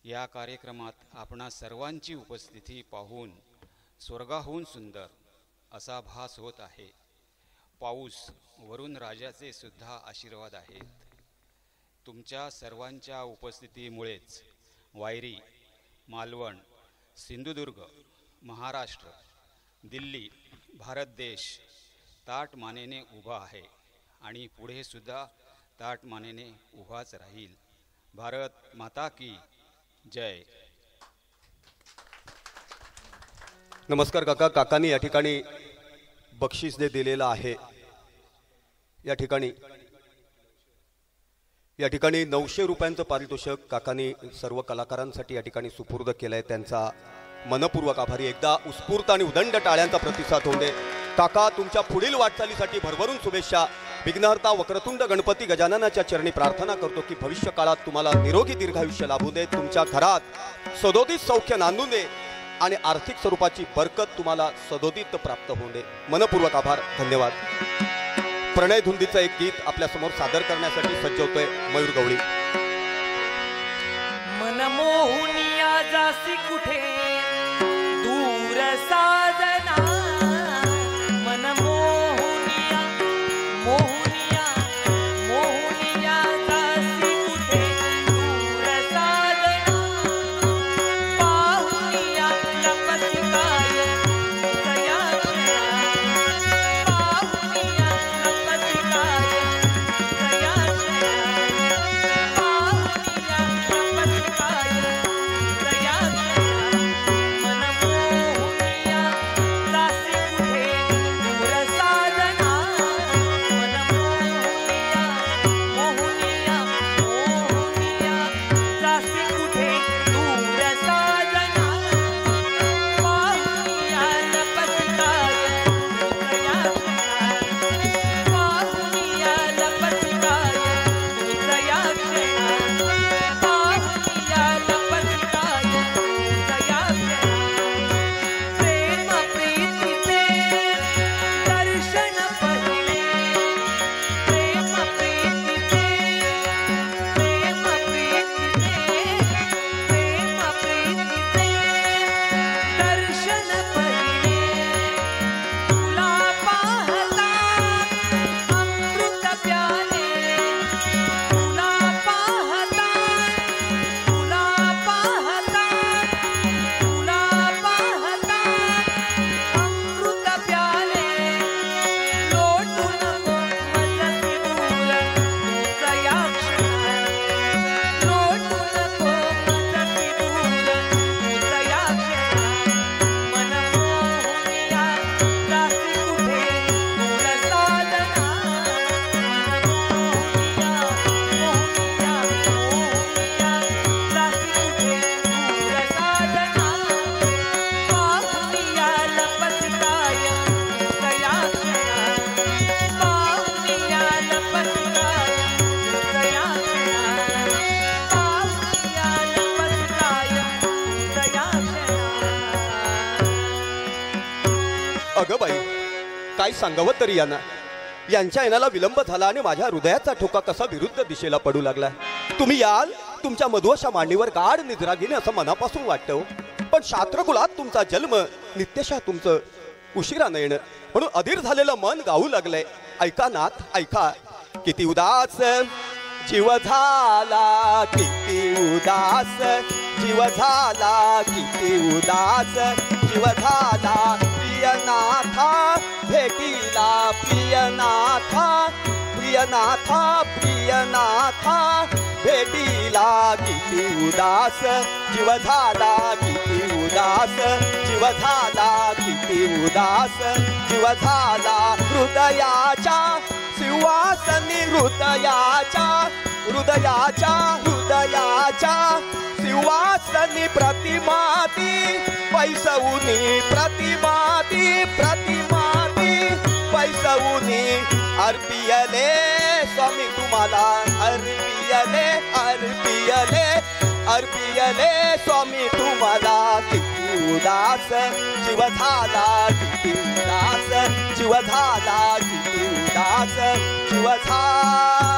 या कार्यक्रमात आपणा सर्वांची उपस्थिती पाहून स्वर्गाहून सुंदर असा भास होत आहे. पाऊस वरून राजाचे सुद्धा आशीर्वाद आहेत. तुमच्या सर्वांच्या उपस्थितीमुळेच वायरी, मालवण, सिंधुदुर्ग, महाराष्ट्र, दिल्ली, भारत देश ताट मानेने उभा आहे आणि पुढे सुद्धा ताट मानेने उभाच राहील. भारत माता की जय. नमस्कार काका. काकांनी या ठिकाणी बक्षीस जे दिलेलं आहे, या ठिकाणी 900 रुपयांचं पारितोषिक काकांनी सर्व कलाकारांसाठी या ठिकाणी सुपूर्द केलंय. त्यांचा मनपूर्वक आभारी. एकदा उत्स्फूर्त आणि उदंड टाळ्यांचा प्रतिसाद होऊ दे. काका, तुमच्या पुढील वाटचालीसाठी भरभरून शुभेच्छा. विघ्नहर्ता वक्रतुंड गणपती गजाननाच्या चरणी प्रार्थना करतो की भविष्य काळात तुम्हाला निरोगी दीर्घायुष्य लाभू दे, तुमच्या घरात सदोदित सौख्य नांदू दे आणि आर्थिक स्वरूपाची बरकत तुम्हाला सदोदित प्राप्त होऊ दे. मनपूर्वक आभार, धन्यवाद. प्रणय धुंदीचं एक गीत आपल्या समोर सादर करण्यासाठी सज्ज होतोय मयूर गवळी. मनमोहुनिया जासी कुठे दूर साजना, मनमोहुनिया मोहुनिया मोहुनिया जासी कुठे दूर साजना, पाहुनिया लपसकाय दयाक्षया, पाहुनिया लपसकाय दयाक्षया, पाहुनिया लपसकाय दयाक्षया, मनमोहुनिया जासी कुठे दूर साजना, मनमोहुनिया मोहुनिया मोहुनिया जासी कुठे दूर साजना, पाहुनिया अगं बाई, काय सांगावं तरी यांना. यांच्या येण्याला विलंब झाला आणि माझ्या हृदयाचा ठोका कसा विरुद्ध दिशेला पडू लागला. तुम्ही याल तुमच्या मधुअशा मांडीवर गाढ निद्रा घेणे असं मनापासून वाटतं, पण शास्त्रकुलात तुमचा जन्म, नित्यशः तुमचं उशिरा न येणं, म्हणून अधीर झालेलं मन गाऊ लागलंय. ऐका नाथ ऐका, किती उदास जीव झाला, किती उदास जीव झाला, किती उदास जीव झाला. प्रियनाथा भेटीला, प्रियनाथा प्रियनाथा प्रियनाथा भेटीला. किती उदास जीव झाला, किती उदास जीव झाला, किती उदास जीव झाला. हृदयाच्या सिंहासनी, हृदयाच्या हृदयाच्या हृदयाच्या सिंहासनी प्रतिमाती पैसवुनी, प्रतिमाती प्रतिमाती पैसवुनी. अर्पियले स्वामी तुम्हाला, अर्पियले अर्पियले अर्पियले स्वामी तुम्हाला. किती उदास जीव झाला, किती उदास जीव झाला, किती उदास जीव झाला.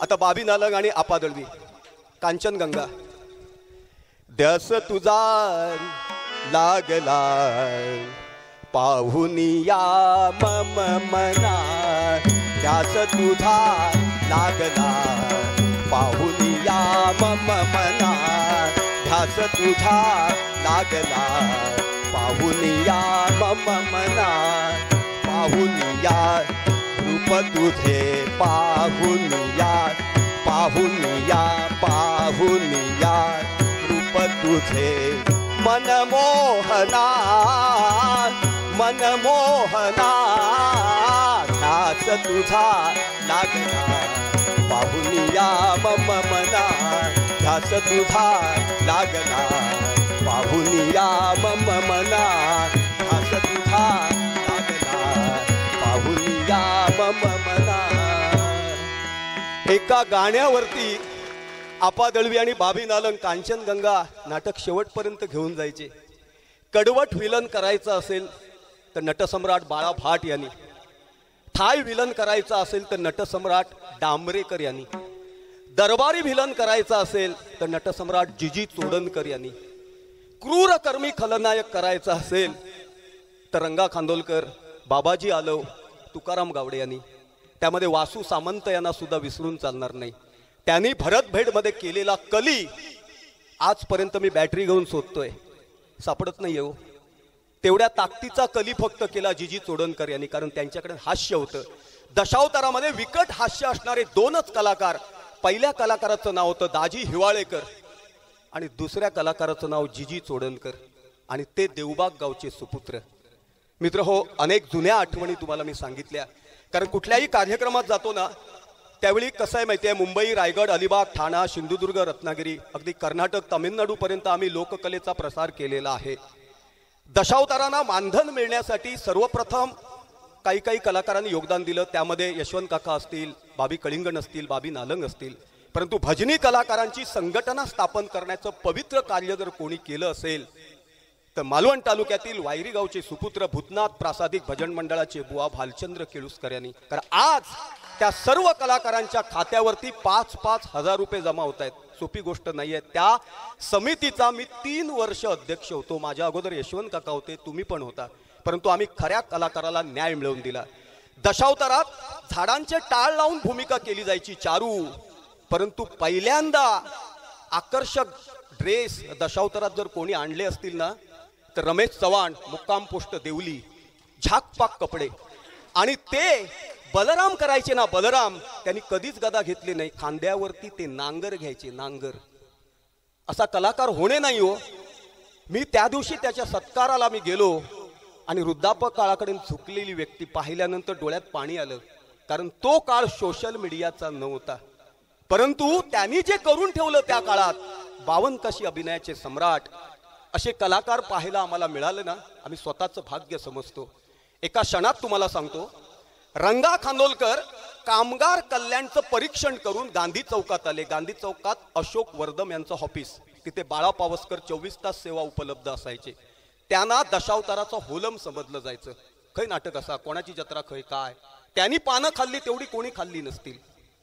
आता बाबी नालंग आणि आपादळवी, कांचनगंगा. द्यास तुझा लागला पाहुनिया मम मना, द्यास तुझा लागला पाहुनिया मम मना, ध्यास तुझा लागला पाहुनिया मम मना. पाहुनिया रूप तुझे पाहुनिया, पाहुनिया पाहुनिया रूप तुझे मनमोहना, मनमोहना. ध्यास तुझा लागला पाहुनिया मम मना, ध्यास तुझा लागला पाहुनिया मम मना, ध्यास तुझा लागला पाहुनिया मम मना. एका गाण्यावरती आपादळवी आणि बाबी नालंग कांचनगंगा नाटक शेवटपर्यंत घेऊन जायचे. कडवट विलन करायचं असेल तर नटसम्राट बाळा भाट यांनी, थाय विलन करायचा असेल तर नटसम्राट डांबरेकर यांनी, दरबारी विलन करायचा असेल तर नटसम्राट जिजी चोडणकर यांनी, क्रूर कर्मी खलनायक करायचा असेल तर रंगा खांदोलकर, बाबाजी आलव, तुकाराम गावडे यांनी. त्यामध्ये वासू सामंत यांना सुद्धा विसरून चालणार नाही. त्यांनी भरतभेडमध्ये केलेला कली आजपर्यंत मी बॅटरी घेऊन शोधतोय, सापडत नाही हो. तेवढ्या ताकदीचा कली फक्त केला जिजी चोडणकर यांनी, कारण त्यांच्याकडे हास्य होतं. दशावतारामध्ये विकट हास्य असणारे दोनच कलाकार. पहिल्या कलाकाराचं नाव होतं दाजी हिवाळेकर आणि दुसऱ्या कलाकाराचं नाव जिजी चोडणकर, आणि ते देवबाग गावचे सुपुत्र. मित्र हो, अनेक जुन्या आठवणी तुम्हाला मी सांगितल्या, कारण कुठल्याही कार्यक्रमात जातो ना त्यावेळी कसं आहे माहिती आहे, मुंबई, रायगड, अलिबाग, ठाणा, सिंधुदुर्ग, रत्नागिरी, अगदी कर्नाटक, तामिळनाडूपर्यंत आम्ही लोककलेचा प्रसार केलेला आहे. दशावतारांना मानधन मिळण्यासाठी सर्वप्रथम काही काही कलाकारांनी योगदान दिलं. त्यामध्ये यशवंत काका असतील, बाबी कलिंगण असतील, बाबी नालंग असतील. परंतु भजनी कलाकारांची संघटना स्थापन करण्याचं पवित्र कार्य जर कोणी केलं असेल तर मालवण तालुक्यातील वायरी गावचे सुपुत्र भूतनाथ प्रासादिक भजन मंडळाचे बुवा भालचंद्र केळुसकर यांनी. कारण आज त्या सर्व कलाकारांच्या खात्यावरती 5-5 हजार रुपये जमा होत आहेत. सोपी गोष्ट नाही आहे. त्या समितीचा मी 3 वर्ष अध्यक्ष होतो. माझ्या अगोदर यशवंत काका होते, तुम्ही पण होता. परंतु आम्ही खऱ्या कलाकाराला न्याय मिळवून दिला. दशावतारात झाडांचे टाळ लावून भूमिका केली जायची चारू, परंतु पहिल्यांदा आकर्षक ड्रेस दशावतारात जर कोणी आणले असतील ना तर रमेश चव्हाण, मुक्काम पोस्ट देवली, झाकपाक कपडे. आणि ते बलराम करायचे ना, बलराम त्यांनी कधीच गदा घेतली नाही, खांद्यावरती ते नांगर घ्यायचे, नांगर. असा कलाकार होणे नाही हो. मी त्या दिवशी त्याच्या सत्काराला मी गेलो आणि वृद्धापक काळाकडे झुकलेली व्यक्ती पाहिल्यानंतर डोळ्यात पाणी आलं, कारण तो काळ सोशल मीडियाचा नव्हता. परंतु त्यांनी जे करून ठेवलं त्या काळात, 52 काशी अभिनयाचे सम्राट असे कलाकार पाहायला आम्हाला मिळाले ना, आम्ही स्वतःचं भाग्य समजतो. एका क्षणात तुम्हाला सांगतो, रंगा खानोलकर कामगार कल्याणचं परीक्षण करून गांधी चौकात आले. गांधी चौकात अशोक वर्धम यांचं ऑफिस, तिथे बाळा पावसकर 24 तास सेवा उपलब्ध असायचे. त्यांना दशावताराचा होलम समजलं जायचं. खै नाटक असा, कोणाची जत्रा खै काय, त्यांनी पानं खाल्ली तेवढी कोणी खाल्ली नसतील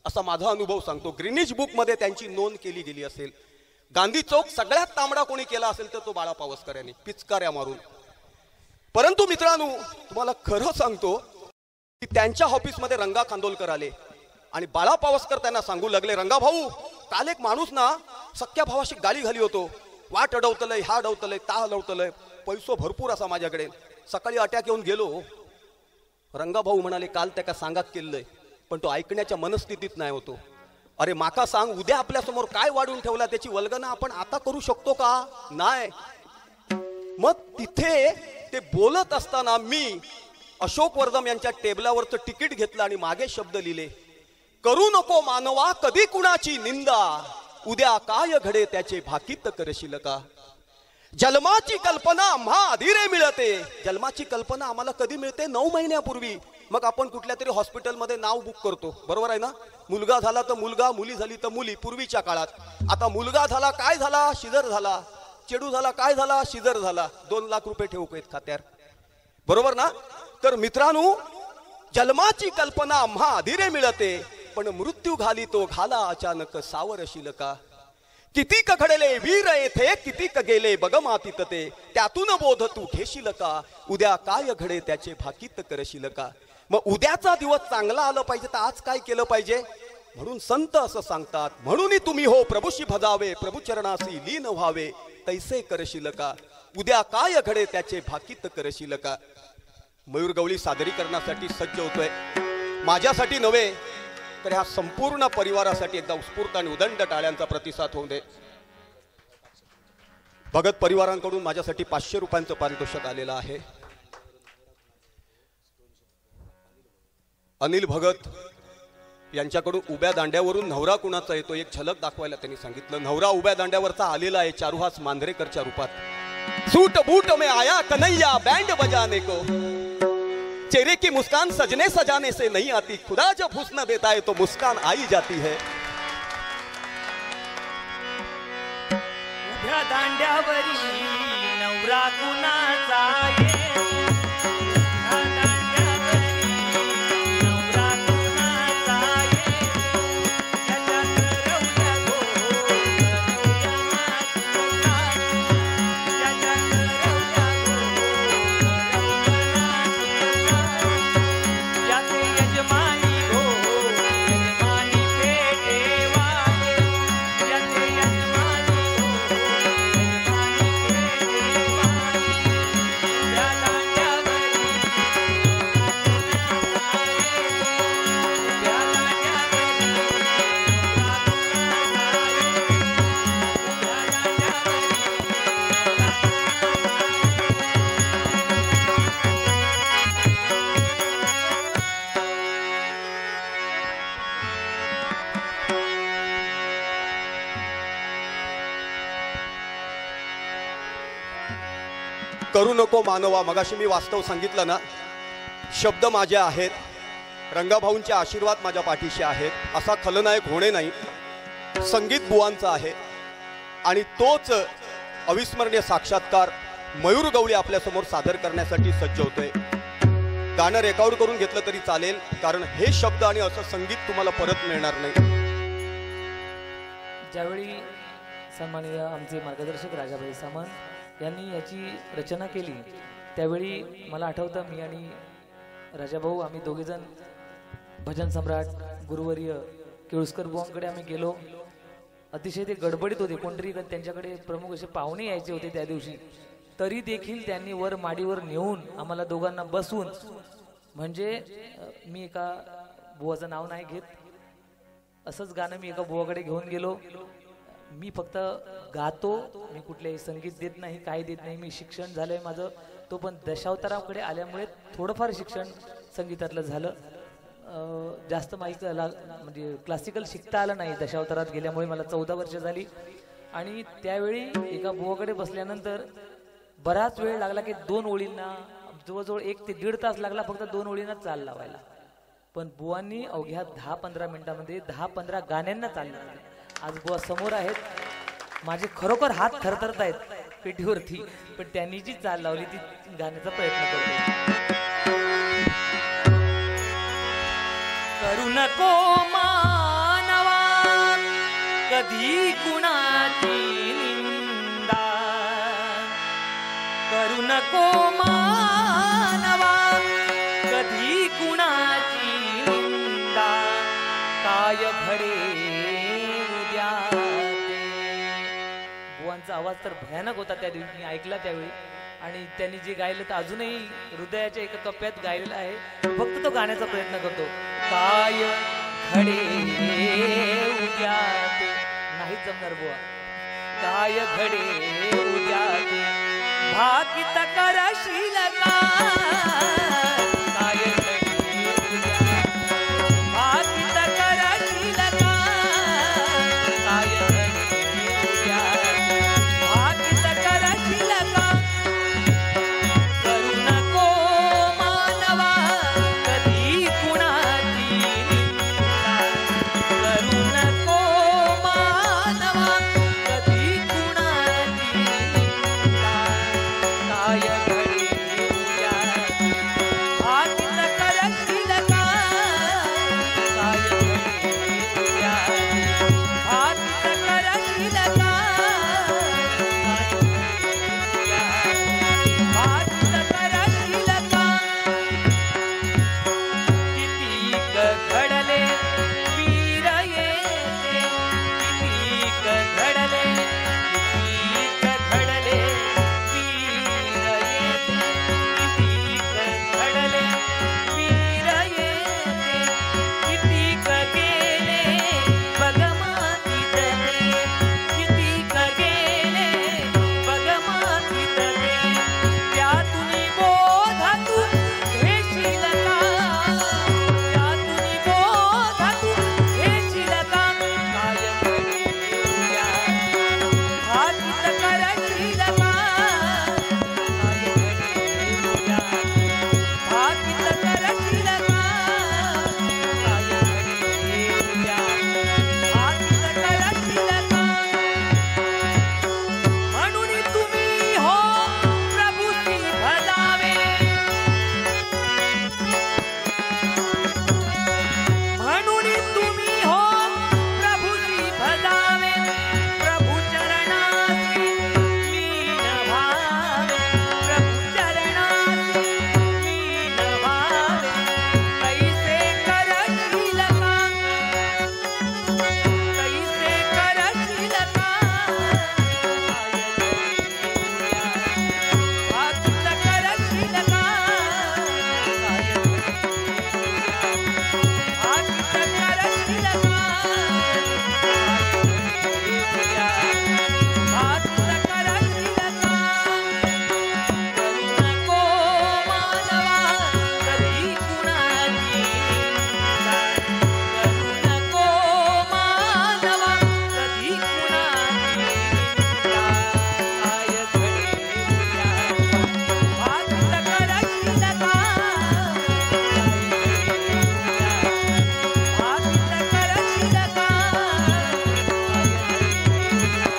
असा माझा अनुभव सांगतो. ग्रीनिज बुकमध्ये त्यांची नोंद केली गेली असेल. गांधी चौक सगळ्यात तांबडा कोणी केला असेल तर तो बाळा पावसकर यांनी, पिचकाऱ्या मारून. परंतु मित्रांनो, तुम्हाला खरं सांगतो की त्यांच्या ऑफिसमध्ये रंगा खांदोलकर आले आणि बाळा पावसकर त्यांना सांगू लागले, रंगा भाऊ, काल एक माणूस ना सख्या भावाशी गाली घाली होतो, वाट अडवतलंय, हा अडवतलंय, ता अडवतलंय, पैसो भरपूर असा माझ्याकडे, सकाळी अटॅक येऊन गेलो. रंगा भाऊ म्हणाले, काल त्या का सांगात केलंय, पण तो ऐकण्याच्या मनस्थितीत नाही होतो. अरे माका सांग, उद्या आपल्या समोर काय वाढून ठेवला त्याची वल्गना आपण आता करू शकतो का? नाही. मग तिथे ते बोलत असताना मी अशोक वर्धम यांच्या टेबलावरचं तिकीट घेतलं आणि मागे शब्द लिहिले, करू नको मानवा कधी कुणाची निंदा, उद्या काय घडे त्याचे भाकीत करशील का. जन्माची कल्पना आम्हा अधीरे मिळते. जन्माची कल्पना आम्हाला कधी मिळते? 9 महिन्यापूर्वी. मग आपण कुठल्या तरी हॉस्पिटलमध्ये नाव बुक करतो, बरोबर आहे ना. मुलगा झाला तर मुलगा, मुली झाली तर मुली. पूर्वीच्या काळात. आता मुलगा झाला काय झाला? शिजर झाला. चेडू झाला काय झाला? शिजर झाला. 2 लाख रुपये ठेवू आहेत खात्यावर, बरोबर ना. तर मित्रांनो, जन्माची कल्पना आम्हा अधीरे मिळते, पण मृत्यू घाली तो घाला अचानक सावरशील का. कितीक घडले वीर येथे, कितीक गेले बग मातीत ते, त्यातून बोध तू घेशील का, उद्या काय घडे त्याचे भाकीत करशील का. मग उद्याचा दिवस चांगला आला पाहिजे तर आज काय केलं पाहिजे? म्हणून संत असं सांगतात, म्हणून तुम्ही हो प्रभूशी भजावे, प्रभू चरणासी लीन व्हावे, तैसे करशील का, उद्या काय घडे त्याचे भाकीत करशील का. मयूर गवळी सादरीकरणासाठी सज्ज होतोय. माझ्यासाठी नव्हे तर ह्या संपूर्ण परिवारासाठी एकदा उत्स्फूर्त आणि उदंड टाळ्यांचा प्रतिसाद होऊ दे. भगत परिवारांकडून माझ्यासाठी 500 रुपयांचं पारितोषिक आलेलं आहे. अनिल भगत यांच्याकडून उभ्या दांड्यावरून नवरा कुणाचा येतो एक झलक दाखवायला त्यांनी सांगितलं. नवरा उभ्या दांड्यावरचा आलेला आहे चारुहास मांजरेकरच्या रूपात. सूट बूट में आया कन्हैया बैंड बजाने को, चेहरे की मुस्कान सजने सजाने से नहीं आती, खुदा जब हुस्न देता है तो मुस्कान आई जाती है. उभ्या दांड्यावरी नवरा कुणाचा येतो, उभ्या दांड्यावरी नवरा कुणाचा येतो, त्याच्यात रवल्या गो रवल्या मातीचा, त्याच्यात रवल्या गो रवल्या मातीचा, याचे यजमानी गो यजमानी पेटे वाटे, याचे यजमानी गो यजमानी पेटे वाटे, उभ्या दांड्यावरी नवरा कुणाचा येतो, उभ्या दांड्यावरी नवरा कुणाचा येतो, उभ्या करू नको मानवा. मगाशी मी वास्तव सांगितलं ना, शब्द माझे आहेत, रंगाभाऊंचे आशीर्वाद माझ्या पाठीशी आहेत. असा खलनायक होणे नाही, संगीत बुवांचा आहे आणि तोच अविस्मरणीय साक्षात्कार मयूर गवळी आपल्यासमोर सादर करण्यासाठी सज्ज होतोय. गाणं रेकॉर्ड करून घेतलं तरी चालेल, कारण हे शब्द आणि असं संगीत तुम्हाला परत मिळणार नाही. ज्यावेळी सन्माननीय आमचे मार्गदर्शक राजाभाई सामंत यांनी याची रचना केली, त्यावेळी मला आठवतं मी आणि राजाभाऊ आम्ही दोघेजण भजन सम्राट गुरुवर्य केळुसकर बुवांकडे आम्ही गेलो. अतिशय ते गडबडीत होते, कोणतरी त्यांच्याकडे प्रमुख असे पाहुणे यायचे होते त्या दिवशी, तरी देखील त्यांनी वर माडीवर नेऊन आम्हाला दोघांना बसून, म्हणजे मी एका बुवाचं नाव नाही घेत, असंच गाणं मी एका बुवाकडे घेऊन गेलो. मी फक्त गातो, मी कुठलेही संगीत देत नाही, काही देत नाही. मी शिक्षण झालंय माझं, तो पण दशावताराकडे आल्यामुळे थोडंफार शिक्षण संगीतातलं झालं. जास्त माहिती म्हणजे क्लासिकल शिकता आलं नाही दशावतारात गेल्यामुळे. मला 14 वर्ष झाली आणि त्यावेळी एका बुवाकडे बसल्यानंतर बराच वेळ लागला की 2 ओळींना जवळजवळ 1 ते 1.5 तास लागला फक्त 2 ओळींना चाल लावायला. पण बुवांनी अवघ्या 10-15 मिनिटांमध्ये 10-15 गाण्यांना चाल लावली. आज बुवा समोर आहेत माझे खरोखर हात थरथरत आहेत पेटीवरती, पण त्यांनी जी चाल लावली ती गाण्याचा प्रयत्न करतो. करू नको मानवा कधी कुणाची निंदा, करू नको मानवा कधी कुणाची निंदा, काय घडे उद्या. बुवांचा आवाज तर भयानक होता त्या दिवशी, मी ऐकला त्यावेळी. आणि त्यांनी जे गायलं तर अजूनही हृदयाच्या एका कप्प्यात गायलेलं आहे. फक्त तो गाण्याचा प्रयत्न करतो. काय घडे उद्या ते, नाहीच जमणार बुवा. काय घडे उद्या ते, भाकीत करशील का, काय घडे उद्या, भाकीत करशील का, काय घडे उद्या, भाकीत करशील का. करू नको मानवा कधी कुणाची निंदा, करू नको मानवा कधी कुणाची निंदा, काय घडे उद्या भाकीत करशील का, काय घडे उद्या भाकीत करशील का, काय घडे उद्या भाकीत करशील का. कितीक घडले वीर येते, कितीक घडले, कितीक घडले वीर येते, कितीक घडले वीर येते, कितीक गेले बगमातीत ते, कितीक गेले बगमातीत ते, त्यातून बोध तू घेशील का, त्यातून बोध तू घेशील का, काय घडे उद्या भाकीत करशील का, काय घडे उद्या भाकीत करशील का, काय घडे उद्या भाकीत करशील का. म्हणून तुम्ही हो प्रभूची भजावे, म्हणून तुम्ही हो प्रभूची भजावे, प्रभू चरणासी लीन व्हावे, प्रभू चरणासी लीन व्हावे, कैसे करशील का, कैसे करशील का, काय घडे उद्या भाकीत करशील का, काय घडे उद्या भाकीत करशील का, काय घडे उद्या भाकीत करशील का. करू नको मानवा कधी कुणाची निंदा, करू नको मानवा कधी कुणाची निंदा, काय घडे उद्या भाकीत करशील का, काय घडे उद्या भाकीत करशील का, काय घडे उद्या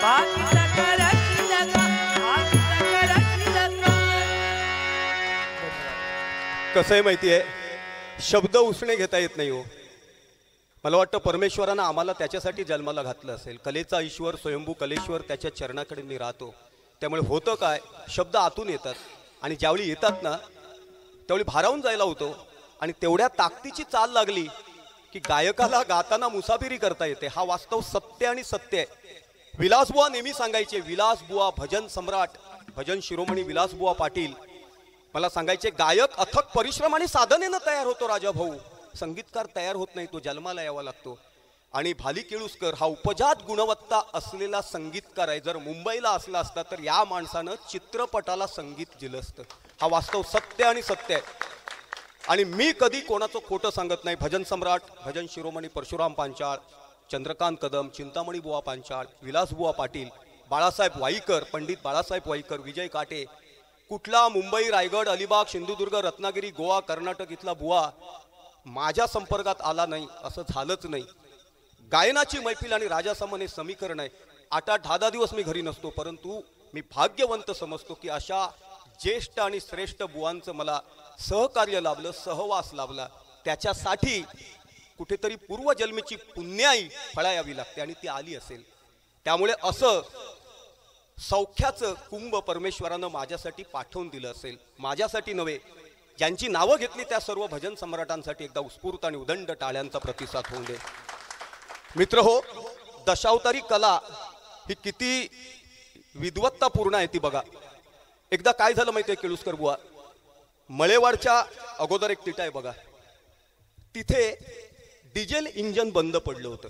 भाकीत करशील का, भाकीत करशील का, भाकीत करशील का. कसं आहे माहिती आहे, शब्द उसणे घेता येत नाही हो. मला वाटतं परमेश्वरानं आम्हाला त्याच्यासाठी जन्माला घातलं असेल. कलेचा ईश्वर स्वयंभू कलेश्वर त्याच्या चरणाकडे मी राहतो. त्यामुळे होतं काय, शब्द आतून येतात आणि ज्यावेळी येतात ना त्यावेळी भारावून जायला होतो. आणि तेवढ्या ताकदीची चाल लागली की गायकाला गाताना मुसाफिरी करता येते. हा वास्तव सत्य आणि सत्य आहे. विलासबुवा नेहमी सांगायचे, विलासबुवा भजन सम्राट, भजन शिरोमणी विलासबुवा पाटील मला सांगायचे, गायक अथक परिश्रम आणि साधनेनं तयार होतो राजा भाऊ, संगीतकार तयार होत नाही, तो जन्माला यावा लागतो. आणि भाली केळुसकर हा उपजात गुणवत्ता असलेला संगीतकार आहे. जर मुंबईला असला असता तर या माणसानं चित्रपटाला संगीत दिलं असतं. हा वास्तव सत्य आणि सत्य आहे. आणि मी कधी कोणाचं खोटं सांगत नाही. भजन सम्राट, भजन शिरोमणी परशुराम पांचाळ, चंद्रकांत कदम, चिंतामणी बुवा पांचाळ, विलासबुवा पाटील, बाळासाहेब वाईकर, पंडित बाळासाहेब वाईकर, विजय काटे, कुठला मुंबई, रायगड, अलिबाग, सिंधुदुर्ग, रत्नागिरी, गोवा, कर्नाटक इथला बुवा माझ्या संपर्कात आला नाही असं झालंच नाही. गायनाची मैफिल आणि राजासमन हे समीकरण आहे. 8-10 दिवस मी घरी नसतो, परंतु मी भाग्यवंत समजतो की अशा ज्येष्ठ आणि श्रेष्ठ बुवांचं मला सहकार्य लाभलं, सहवास लाभला. त्याच्यासाठी कुठेतरी पूर्वजन्मीची पुण्याई फळायावी लागते आणि ती आली असेल. त्यामुळे असं सौख्याचं कुंभ परमेश्वरानं माझ्यासाठी पाठवून दिलं असेल. माझ्यासाठी नव्हे, ज्यांची नावं घेतली त्या सर्व भजन सम्राटांसाठी एकदा उत्स्फूर्त आणि उदंड टाळ्यांचा प्रतिसाद होऊन दे. मित्र हो, दशावतारी कला ही किती विद्वत्तापूर्ण आहे ती बघा. एकदा काय झालं माहितीये केळुसकर बुवा, मळेवाडच्या अगोदर एक तिटा आहे बघा, तिथे डिझेल इंजन बंद पडलं होतं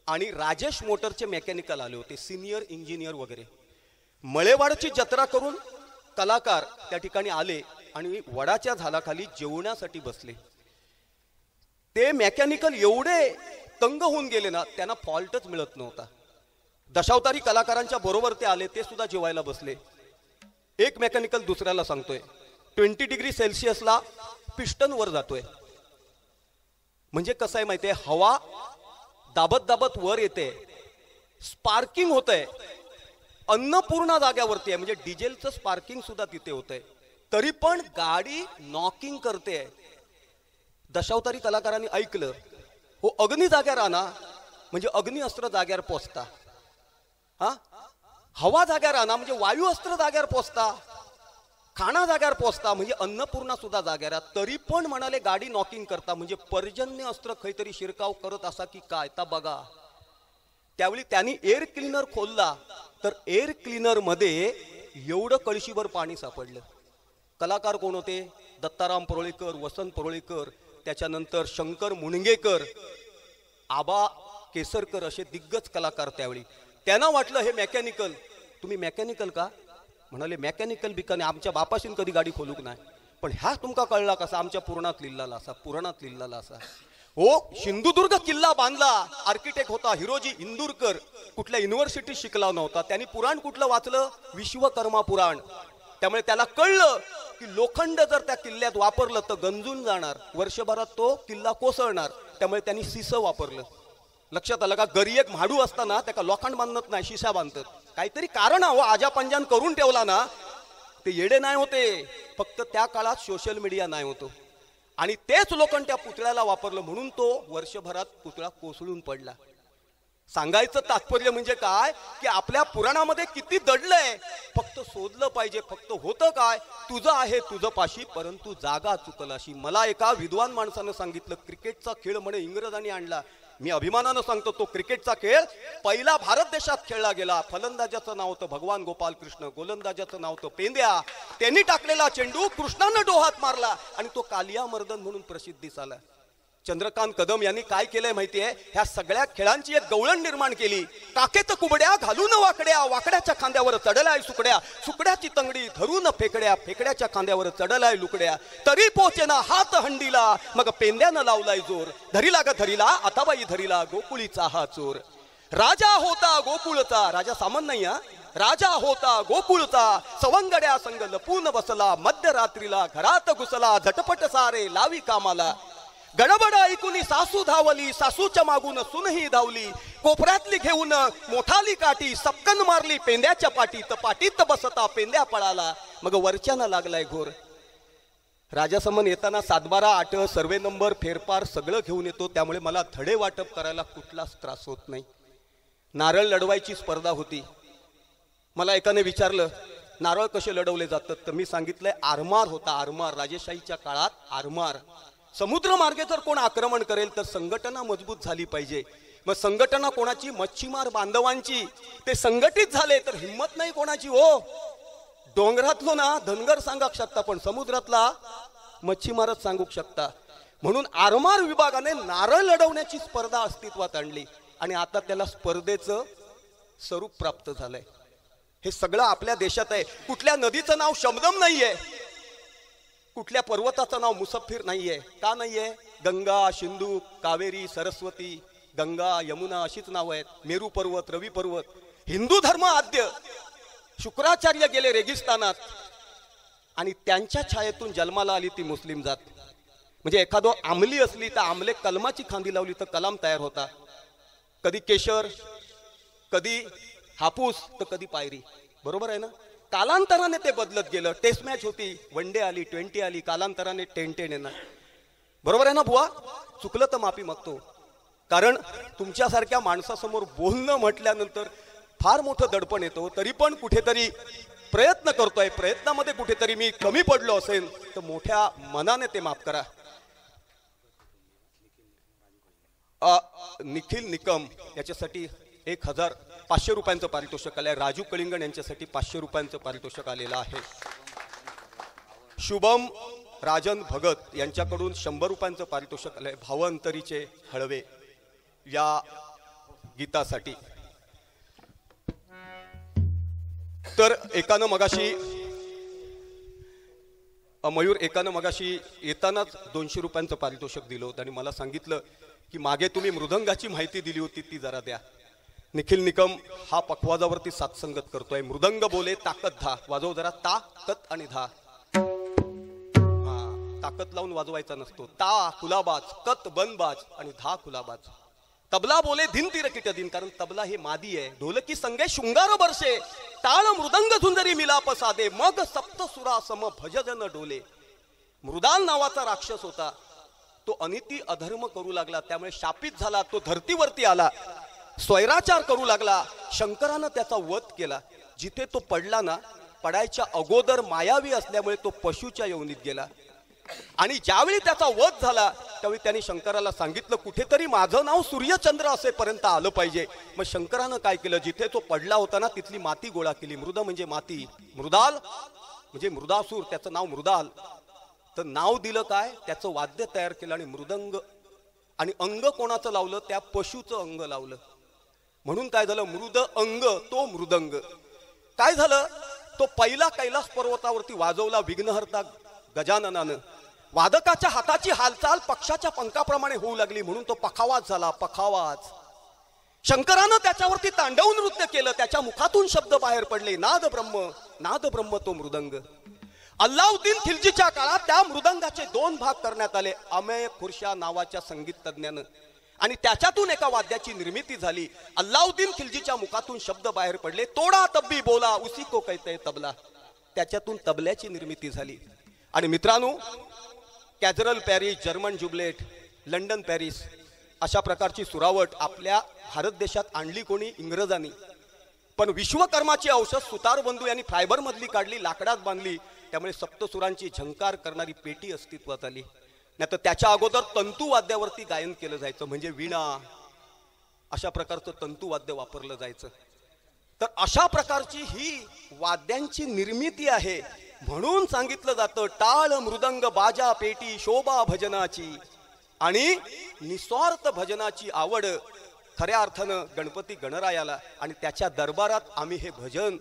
आणि राजेश मोटरचे मेकॅनिकल आले होते, सिनियर इंजिनियर वगैरे. मळेवाडची जत्रा करून कलाकार त्या ठिकाणी आले आणि वडाच्या झाडाखाली जेवण्यासाठी बसले. ते मेकॅनिकल एवढे तंग होऊन गेले ना, त्यांना फॉल्टच मिळत नव्हता. दशावतारी कलाकारांच्या बरोबर ते आले, ते सुद्धा जेवायला बसले. एक मेकॅनिकल दुसऱ्याला सांगतोय 20 डिग्री सेल्सिअसला पिस्टन वर जातोय. म्हणजे कसं आहे माहितीये, हवा दाबत दाबत वर येते, स्पार्किंग होतंय. अन्न पूर्ण जाग्यावरती आहे, म्हणजे डिझेलचं स्पार्किंग सुद्धा तिथे होतंय, तरी पण गाडी नॉकिंग करते. दशावतारी कलाकारांनी ऐकलं, हो अग्नी जाग्यावर आणा म्हणजे अग्नी अस्त्र जाग्यावर पोचता, हा हवा जाग्यावर आणा म्हणजे वायू अस्त्र जाग्यावर पोचता, खाना जाग्यावर पोचता म्हणजे अन्नपूर्णा सुद्धा जाग्यावर. तरी पण म्हणाले गाडी नॉकिंग करता, म्हणजे पर्जन्य अस्त्र काहीतरी शिरकाव करत असा की काय ता बघा. त्यावेळी त्यांनी एअर क्लीनर खोलला, तर एअर क्लीनर मध्ये एवढं कळशीभर पाणी सापडलं. कलाकार कोण होते? दत्ताराम परोळेकर, वसंत परोळेकर, त्याच्यानंतर शंकर मुणगेकर, आबा केसरकर असे दिग्गज कलाकार त्यावेळी. त्यांना वाटलं हे मेकॅनिकल, तुम्ही मेकॅनिकल का? म्हणाले मेकॅनिकल बिकाने आमच्या बापाशीन कधी गाडी खोलूक नाही, पण ह्या तुमका कळला कसा? आमच्या पुराणात लिहिलेला असा. हो, सिंधुदुर्ग किल्ला बांधला, आर्किटेक्ट होता हिरोजी इंदुरकर, कुठल्या युनिव्हर्सिटीत शिकला नव्हता. त्यांनी पुराण कुठलं वाचलं? विश्वकर्मा पुराण. त्यामुळे त्याला कळलं की लोखंड जर त्या किल्ल्यात वापरलं तर गंजून जाणार, वर्षभरात तो किल्ला कोसळणार. त्यामुळे त्यांनी शिसं वापरलं. लक्षात आलं का? गरी एक म्हाडू असताना त्याला लोखंड बांधत नाही, शिसा बांधतात. काहीतरी कारण हो, आजा पंजान करून ठेवला ना, ते येडे नाही होते, फक्त त्या काळात सोशल मीडिया नाही होतो आणि तेच लोखंड त्या पुतळ्याला वापरलं, म्हणून तो वर्षभरात पुतळा कोसळून पडला. सांगायचं तात्पर्य म्हणजे काय की आपल्या पुराणामध्ये किती दडलंय, फक्त शोधलं पाहिजे. फक्त होतं काय? तुझं आहे तुझं पाशी, परंतु जागा चुकलाशी. मला एका विद्वान माणसानं सांगितलं, क्रिकेटचा खेळ म्हणे इंग्रजांनी आणला. मी अभिमानानं सांगतो, तो क्रिकेटचा खेळ पहिला भारत देशात खेळला गेला. फलंदाजाचं नाव होतं भगवान गोपाल कृष्ण, गोलंदाजाचं नाव होतं पेंद्या. त्यांनी टाकलेला चेंडू कृष्णानं डोहात मारला आणि तो कालिया मर्दन म्हणून प्रसिद्धीस आला. चंद्रकांत कदम यांनी काय केलंय माहितीये? ह्या सगळ्या खेळांची एक गवळण निर्माण केली. काकेत कुबड्या घालून वाकड्या, वाकड्याच्या खांद्यावर चढलाय सुकड्या, सुकड्याची तंगडी धरून फेकड्या, फेकड्याच्या खांद्यावर चढलाय लुकड्या. तरी पोचेना हात हंडीला, मग पेंद्यानं लावलाय जोर. धरीला ग धरीला, आता बाई धरीला, गोकुळीचा हा चोर. राजा होता गोकुळचा, राजा सामान नाही हा, राजा होता गोकुळचा. सवंगड्या संग लपून बसला, मध्यरात्रीला घरात घुसला. झटपट सारे लावी कामाला, गडबड ऐकून सासू धावली, सासूच्या मागून सुनही धावली. कोपऱ्यातली घेऊन मोठाली काठी, सपकन मारली पेंद्याच्या पाठीत. पाठीत बसता पेंद्या पळाला, मग वरच्यानं लागलाय घोर. राजासमन येताना 7-12 8 सर्वे नंबर फेरफार सगळं घेऊन येतो, त्यामुळे मला धडे वाटप करायला कुठलाच त्रास होत नाही. नारळ लढवायची स्पर्धा होती. मला एकाने विचारलं नारळ कसे लढवले जातात, तर मी सांगितलंय आरमार होता. आरमार, राजेशाहीच्या काळात आरमार. समुद्र मार्गे जर कोण आक्रमण करेल तर संघटना मजबूत झाली पाहिजे. मग संघटना कोणाची? मच्छीमार बांधवांची. ते संघटित झाले तर हिंमत नाही कोणाची. हो, डोंगरातलो ना धनगर सांगू शकता, पण समुद्रातला मच्छीमारच सांगू शकता. म्हणून आरमार विभागाने नारळ लढवण्याची स्पर्धा अस्तित्वात आणली आणि आता त्याला स्पर्धेचं स्वरूप प्राप्त झालंय. हे सगळं आपल्या देशात आहे. कुठल्या नदीचं नाव शब्दम नाहीये, कुठल्या पर्वताचं नाव मुसफ्फिर नाहीये. का नाहीये? गंगा, सिंधू, कावेरी, सरस्वती, गंगा, यमुना अशीच नाव आहेत. मेरू पर्वत, रवी पर्वत. हिंदू धर्म आद्य. शुक्राचार्य गेले रेगिस्तानात आणि त्यांच्या छायेतून जन्माला आली ती मुस्लिम जात. म्हणजे एखादो आमली असली तर आमले कलमाची खांदी लावली तर कलाम तयार होता. कधी केशर, कधी हापूस, तर कधी पायरी. बरोबर आहे ना? कालांतराने ते बदलत गेलं. टेस्ट मॅच होती, वन डे आली, 20 आली, कालांतराने 10 येणार. बरोबर आहे ना बुवा? चुकलं तर माफी मागतो, कारण तुमच्यासारख्या माणसासमोर बोलणं म्हटल्यानंतर फार मोठं दडपण येतो. तरी पण कुठेतरी प्रयत्न करतोय, प्रयत्नामध्ये कुठेतरी मी कमी पडलो असेल तर मोठ्या मनाने ते माफ करा. निखिल निकम याच्यासाठी 1500 रुपयांचं पारितोषिक आलंय. राजू कलिंगण यांच्यासाठी 500 रुपयांचं पारितोषिक आलेलं आहे. शुभम राजन भगत यांच्याकडून 100 रुपयांचं पारितोषिक आलंय. भावंतरीचे हळवे या गीतासाठी. तर एकानं मगाशी येतानाच 200 रुपयांचं पारितोषिक दिलं होतं आणि मला सांगितलं की मागे तुम्ही मृदंगाची माहिती दिली होती ती जरा द्या. निखिल निकम हा पखवाजावरती साथसंगत करतोय. मृदंग बोले ताकत धा, वाजव जरा ताकत आणि धा. ताकत लावून वाजवायचा नसतो. ता कुलाबाज, कत बनबाज आणि धा कुलाबाज. तबला बोले धिन ती रकिट दिन, कारण तबला हे मादी आहे. ढोलकी संगे शृंगार बरसे, टाळ मृदंग झुंजरी मिलाप साधे, मग सप्त सुरा सम भजजन डोले. मृदाल नावाचा राक्षस होता, तो अनिती अधर्म करू लागला, त्यामुळे शापित झाला. तो धर्तीवरती आला, स्वैराचार करू लागला. शंकरानं त्याचा वध केला. जिथे तो पडला ना, पडायच्या अगोदर मायावी असल्यामुळे तो पशुच्या योनीत गेला. आणि ज्यावेळी त्याचा वध झाला त्यावेळी त्यांनी शंकराला सांगितलं कुठेतरी माझं नाव सूर्यचंद्र असेपर्यंत आलं पाहिजे. मग शंकरानं काय केलं, जिथे तो पडला होता ना तिथली माती गोळा केली. मृद म्हणजे माती, मृदाल म्हणजे मृदासूर, त्याचं नाव मृदाल. तर नाव दिलं काय, त्याचं वाद्य तयार केलं आणि मृदंग. आणि अंग कोणाचं लावलं, त्या पशुचं अंग लावलं. म्हणून काय झालं, मृद अंग तो मृदंग. काय झालं, तो पहिला कैलास पर्वतावरती वाजवला विघ्नहर्ता गजाननानं. वादकाच्या हाताची हालचाल पक्षाच्या पंखाप्रमाणे होऊ लागली, म्हणून तो पखावाज झाला. पखावाज. शंकरानं त्याच्यावरती तांडव नृत्य केलं, त्याच्या मुखातून शब्द बाहेर पडले, नाद ब्रह्म तो मृदंग. अल्लाउद्दीन खिलजीच्या काळात त्या मृदंगाचे 2 भाग करण्यात आले अमेय खुर्शा नावाच्या संगीत तज्ञानं, आणि त्याच्यातून एका वाद्याची निर्मिती झाली. अल्लाउद्दीन खिलजीच्या मुखातून शब्द बाहेर पडले, तोडा तब्बी बोला उसी को कहते तबला. त्याच्यातून तबल्याची निर्मिती झाली. आणि मित्रांनो, कॅझरल पॅरिस, जर्मन जुबलेट, लंडन पॅरिस अशा प्रकारची सुरावट आपल्या भारत देशात आणली कोणी, इंग्रजांनी. पण विश्वकर्माची औषध सुतार बंधू यांनी फायबर मधली काढली, लाकडात बांधली, त्यामुळे सप्तसुरांची झंकार करणारी पेटी अस्तित्वात आली. नाही तर त्याच्या अगोदर तंतुवाद्यावरती गायन केलं जायचं, म्हणजे वीणा अशा प्रकारचं तंतुवाद्य वापरलं जायचं. तर अशा प्रकारची ही वाद्यांची निर्मिती आहे. म्हणून सांगितलं जातं टाळ मृदंग बाजा पेटी शोभा भजनाची. आणि निस्वार्थ भजनाची आवड खऱ्या अर्थानं गणपती गणरायाला, आणि त्याच्या दरबारात आम्ही हे भजन,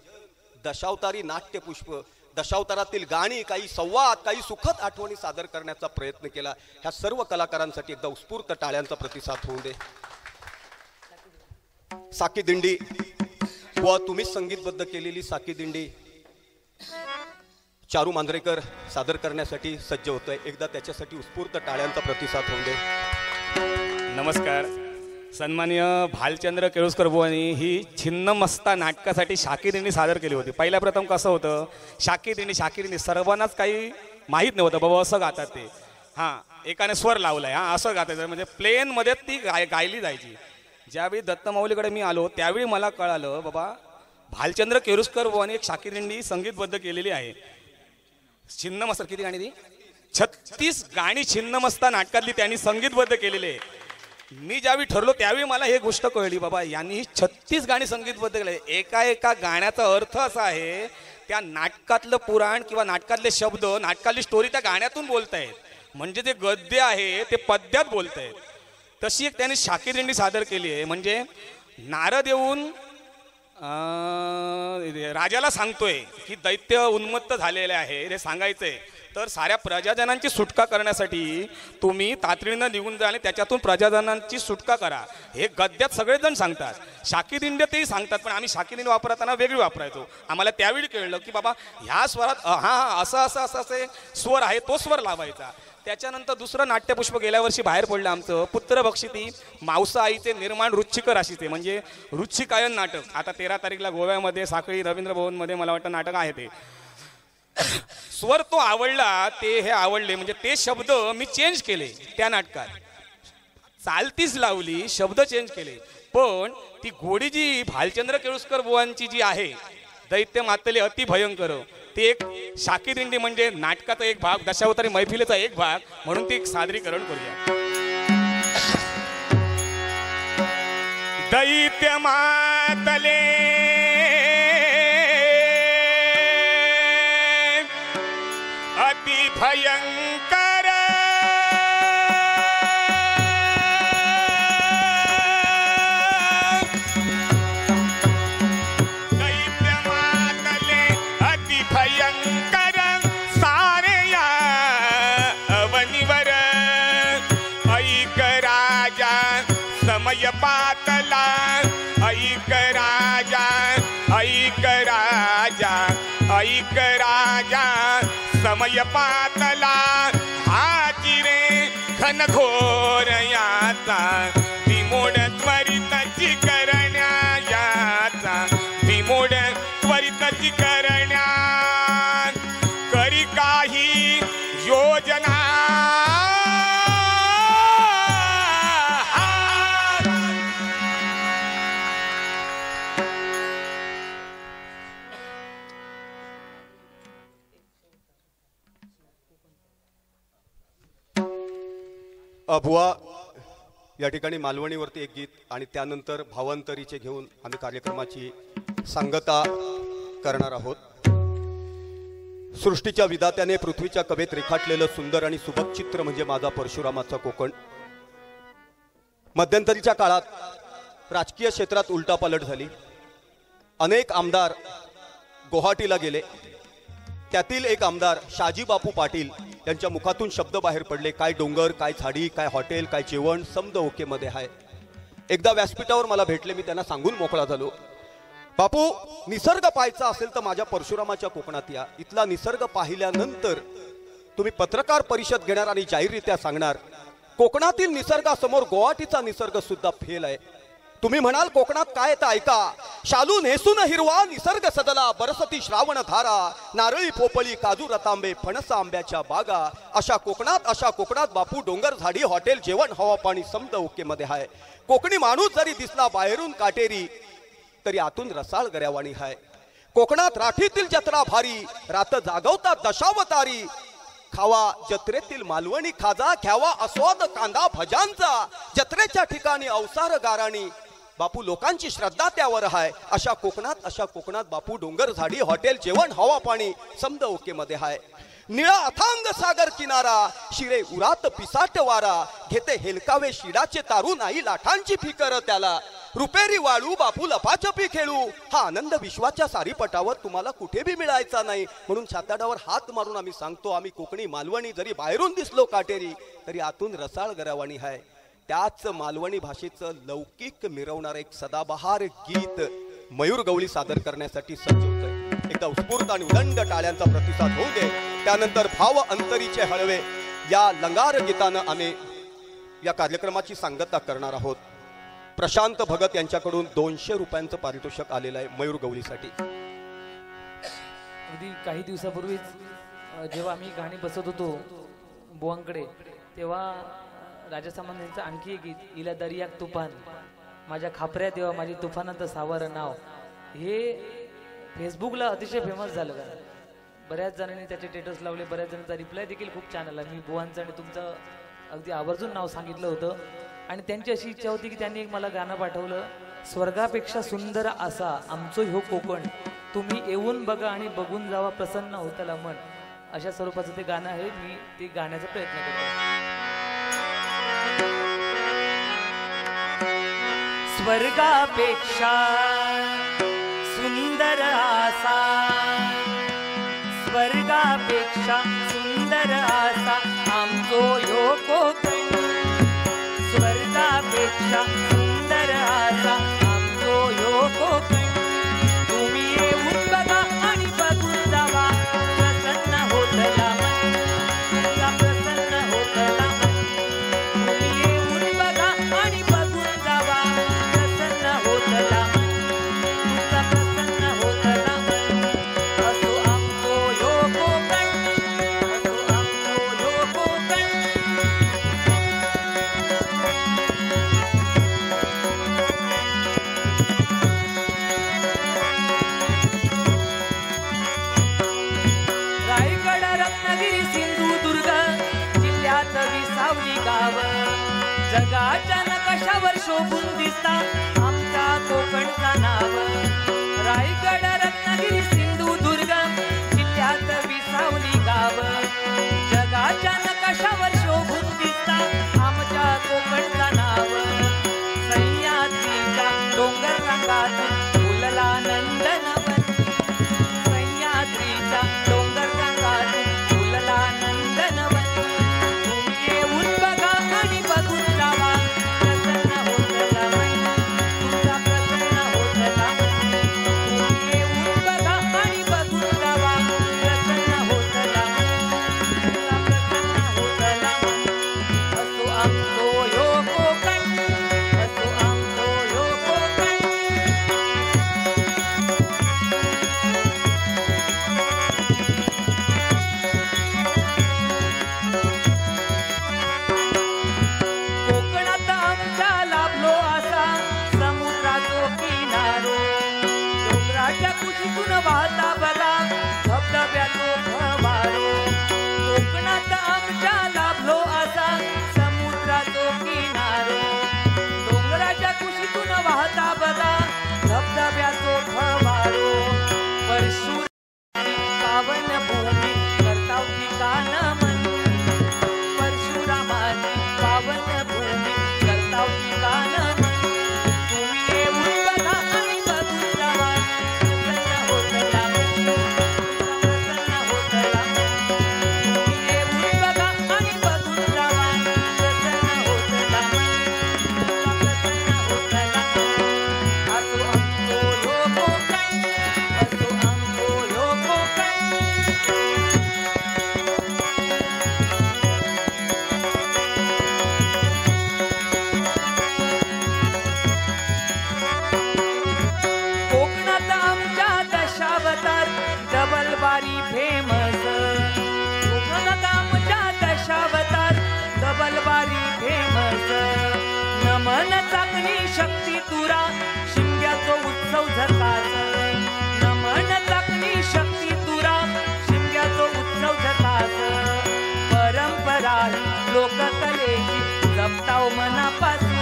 दशावतारी नाट्यपुष्प, दशावतारातील गाणी, काही संवाद, काही सुखद आठवणी सादर करण्याचा प्रयत्न केला. ह्या सर्व कलाकारांसाठी एकदा उत्स्फूर्त टाळ्यांचा प्रतिसाद होऊ दे. साकी दिंडी व तुम्हीच संगीतबद्ध केलेली साकी दिंडी चारू मांजरेकर सादर करण्यासाठी सज्ज होतोय. एकदा त्याच्यासाठी उत्स्फूर्त टाळ्यांचा प्रतिसाद होऊ दे. नमस्कार. सन्माननीय भालचंद्र केळुसकर बुवांनी ही छिन्नमस्ता नाटकासाठी शाकी दिंडी सादर केली होती. पहिल्या प्रथम कसं होतं, शाकी दिंडी सर्वांनाच काही माहीत नव्हतं बाबा असं गातात ते. हां, एकाने स्वर लावलाय, हां असं गातायचं, म्हणजे प्लेनमध्ये ती गायली जायची. ज्यावेळी दत्तमाऊलीकडे मी आलो त्यावेळी मला कळालं बाबा भालचंद्र केळुसकर बुवांनी एक शाकी दिंडी संगीतबद्ध केलेली आहे. छिन्नमस्ता किती गाणी ती 36 गाणी छिन्नमस्ता नाटकातली त्यांनी संगीतबद्ध केलेली आहे. मी ज्यावेळी ठरलो त्यावेळी मला हे गोष्ट कळली, बाबा यांनी 36 गाणी संगीतबद्ध केले. एका गाण्याचा अर्थ असा आहे, त्या नाटकातलं पुराण किंवा नाटकातले शब्द, नाटकातली स्टोरी त्या गाण्यातून बोलतायत, म्हणजे जे गद्य आहे ते पद्यात बोलतायत. तशी एक त्यांनी शाकी दिंडी सादर केली आहे. म्हणजे नारद येऊन राजाला सांगतोय की दैत्य उन्मत्त झालेले आहे, हे सांगायचंय. तर साऱ्या प्रजाजनांची सुटका करण्यासाठी तुम्ही तातडीनं निघून जा आणि त्याच्यातून प्रजाजनांची सुटका करा, हे गद्यात सगळेजण सांगतात. शाकी दिंड्यातही सांगतात, पण आम्ही शाकी दिंडी वापरताना वेगळी वापरायचो. आम्हाला त्यावेळी कळलं की बाबा ह्या स्वरात हा असं असे स्वर आहे, तो स्वर लावायचा. त्याच्यानंतर दुसरं नाट्यपुष्प गेल्या वर्षी बाहेर पडलं आमचं पुत्र बक्षिती मावसा आईचे निर्माण रुचिक राशीचे म्हणजे रुचिकायन नाटक. आता 13 तारीखला गोव्यामध्ये साखळी रवींद्र भवनमध्ये मला वाटतं नाटक आहे ते. स्वर तो आवडला ते हे आवडले म्हणजे ते शब्द मी चेंज केले त्या नाटकात. चालतीच लावली शब्द चेंज केले पण ती गोडी जी भालचंद्र केळुसकर बुवांची जी आहे दैत्य मातले अति भयंकर ते एक शाकी दिंडी म्हणजे नाटकाचा एक भाग दशावतारी मैफिलीचा एक भाग म्हणून ती एक सादरीकरण करूया. दैत्य मातले अति भयंकर दैत्य मातले अति भयंकर सारे या अवनीवर ऐक राजा समय पातला ऐक राजा ऐक राजा ऐक राजा समय पातला हाची रे घनघोर याचा विमोड त्वरितची करण्या याचा विमोड त्वरितची करण्या करी काही योजना बुवा या ठिकाणी मालवणीवरती एक गीत आणि त्यानंतर भावांतरीचे घेऊन आम्ही कार्यक्रमाची सांगता करणार आहोत. सृष्टीच्या विधात्याने पृथ्वीच्या कवेत रेखाटलेलं सुंदर आणि सुबक चित्र म्हणजे माझा परशुरामाचा कोकण. मध्यंतरीच्या काळात राजकीय क्षेत्रात उलटापालट झाली. अनेक आमदार गुवाहाटीला गेले. त्यातील एक आमदार शाजी बापू पाटील यांच्या मुखातून शब्द बाहेर पडले, काय डोंगर, काय झाडी, काय हॉटेल, काय जेवण, समद ओकेमध्ये आहे. एकदा व्यासपीठावर मला भेटले. मी त्यांना सांगून मोकळा झालो, बापू निसर्ग पाहायचा असेल तर माझ्या परशुरामाच्या कोकणात या. इथला निसर्ग पाहिल्यानंतर तुम्ही पत्रकार परिषद घेणार आणि जाहीररित्या सांगणार कोकणातील निसर्गासमोर गुवाहाटीचा निसर्ग सुद्धा फेल आहे. तुम्ही म्हणाल कोकणात काय तर ऐका, शालू नेसून हिरवा निसर्ग सदला, बरसती श्रावण धारा, नारळी पोपळी काजू रतांबे फणस आंब्याच्या बागा. अशा कोकणात बापू डोंगर झाडी हॉटेल जेवण हवा पाणी समद ओके मध्ये आहे. कोकणी माणूस जरी दिसला बाहेरून काटेरी तरी आतून रसाळ गऱ्यावाणी आहे. कोकणात राठीतील जत्रा भारी, रात जागवतात दशावतारी. खावा जत्रेतील मालवणी खाजा, घ्यावा आस्वाद कांदा भजांचा. जत्रेच्या ठिकाणी अवसार गाराणी, बापू लोकांची श्रद्धा त्यावर आहे. अशा कोकणात बापू डोंगर झाडी हॉटेल जेवण हवा पाणी समद ओके मध्ये आहे. निळा अथांग सागर किनारा, शिरे उरात पिसाट वारा. घेते हेलकावे शिडाचे तारू, नाही लाठांची फिकर त्याला. रुपेरी वाळू बापू लपाछपी खेळू, हा आनंद विश्वाच्या सारीपटावर तुम्हाला कुठे बी मिळायचा नाही. म्हणून छाताडावर हात मारून आम्ही सांगतो, आम्ही कोकणी मालवणी जरी बाहेरून दिसलो काटेरी तरी आतून रसाळ गरावाणी आहे. त्याच मालवणी भाषेचं लौकिक मिरवणार एक सदाबहार गीत मयूर गवळी सादर करण्यासाठी सज्ज होतोय. एकदा उत्स्फूर्त आणि उदंड टाळ्यांचा प्रतिसाद होऊ दे. त्यानंतर भाव अंतरीचे हळवे या लंगार गीतानं आम्ही या कार्यक्रमाची सांगता करणार आहोत. प्रशांत भगत यांच्याकडून 200 रुपयांचं पारितोषिक आलेलं आहे मयूर गवळीसाठी. अगदी काही दिवसापूर्वीच जेव्हा आम्ही गाणी बसत होतो बुवांकडे, तेव्हा राजा सामंत यांचं आणखी एक गीत, इला दर्याक तुफान, माझ्या खापऱ्या देवा माझी तुफानात सावर नाव, हे फेसबुकला अतिशय फेमस झालं. का बऱ्याच जणांनी त्याचे स्टेटस लावले, बऱ्याच जणांचा रिप्लाय देखील खूप छान आला. मी बुवांचं आणि तुमचं अगदी आवर्जून नाव सांगितलं होतं आणि त्यांची अशी इच्छा होती की त्यांनी एक मला गाणं पाठवलं, स्वर्गापेक्षा सुंदर असा आमचो ह्यो कोकण, तुम्ही येऊन बघा आणि बघून जावा प्रसन्न होताला मन. अशा स्वरूपाचं ते गाणं आहे. मी ते गाण्याचा प्रयत्न करतो. स्वर्गापेक्षा सुंदर असा, स्वर्गापेक्षा सुंदर असा आमचो ह्यो कोकण, स्वर्गापेक्षा सुंदर असा आमचो ह्यो कोकण, तुम्ही येऊन बघा आणि बघून जावा प्रसन्न होतला मन, प्रसन्न होत जगाच्या नकाशावर शोभून दिसता आमचा कोकणचा नाव. रायगड रत्नागिरी सिंधुदुर्ग जिल्ह्यात विसावली गाव. जगाच्या नकाशावर शोभून दिसता आमच्या कोकणचा नाव. सह्याद्रीच्या डोंगर रंगात फुलला नंदनवन. सह्याद्रीच्या डोंगर रंगात फुलला नंदनवन. तुम्ही येऊन बघा आणि बघून जावा, प्रसन्न होत मन. तुमचा प्रसन्न होत मन. तुम्ही येऊन बघा आणि बघून जावा, प्रसन्न होत मन. तुमचा प्रसन्न होत मन. असो आमचो ह्यो कोकण, असो आमचो ह्यो कोकण. कोकणात आमच्या लाभलो असा समुद्राचो किनारो. डोंगराच्या कुशीतून वाहता बघा धबधब्याचो फवारो. कोकणात आमच्या लाभलो असा समुद्राचो किनारो. डोंगराच्या कुशीतून वाहता बघा धबधब्याचो फवारो. परशुरामाची पावन भूमी करताव ठिकाण मन. परशुरामाची पावन भूमी करताव ठिकाण मन. तुम्ही येऊन बघा आणि बघून जावा, प्रसन्न होत मन. प्रसन्न होत मन. तुम्ही येऊन बघा आणि बघून जावा, प्रसन्न होत मन. प्रसन्न होत मन. असो आमचो ह्यो कोकण, असो आमचो ह्यो कोकण. कोकणात आमच्या दशावतार डबलबारी फेमस. कोकणात आमच्या दशावतार डबलबारी फेमस. नमन चाकणी शक्ती तुरा शिमग्याचो उत्सव झकास. नमन चाकणी शक्ती तुरा शिमग्याचो उत्सव झकास. परंपरा ही लोककलेची जपताव मनापासून.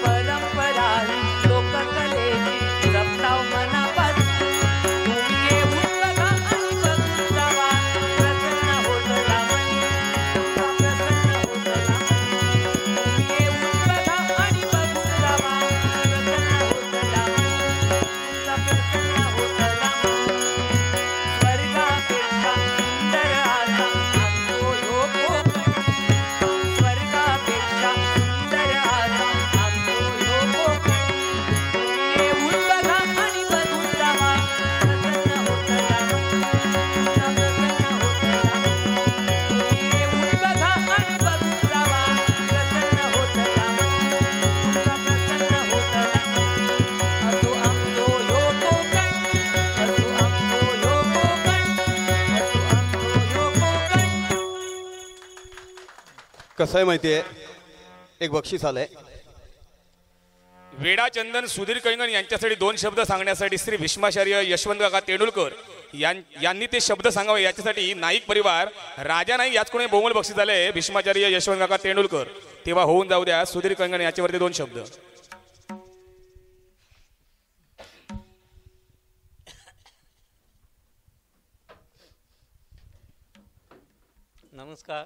परंपरा ही लोककलेची जपताव मनापासून. तुम्ही येऊन बघा आणि बघून जावा, प्रसन्न होत मन. तुमचा प्रसन्न होत मन. तुम्ही येऊन बघा आणि बघून जावा, प्रसन्न होत मन. तुमचा प्रसन्न होत मन. स्वर्गापेक्षा सुंदर असा आमचो ह्यो कोकण. स्वर्गापेक्षा सुंदर असा आमचो ह्यो कोकण. तुम्ही येऊन बघा आणि बघून जावा, प्रसन्न होत मन. तुमचा प्रसन्न होत मन. तुम्ही येऊन बघा आणि बघून जावा, प्रसन्न होत मन. तुमचा प्रसन्न होत मन. असो आमचो ह्यो कोकण, असो आमचो ह्यो कोकण, असो आमचो ह्यो कोकण. कसं आहे माहिती आहे, एक बक्षीस आलंय. वेडा चंदन सुधीर कैंगण यांच्यासाठी 2 शब्द सांगण्यासाठी श्री भीष्माचार्य यशवंत काका तेंडुलकर यांनी ते शब्द सांगावे याच्यासाठी नाईक परिवार राजा नाईक याच कोणी बहुमोल बक्षीस झाले भीष्माचार्य यशवंत काका तेंडुलकर. तेव्हा होऊन जाऊ द्या सुधीर कैंगण याच्यावरती 2 शब्द. नमस्कार.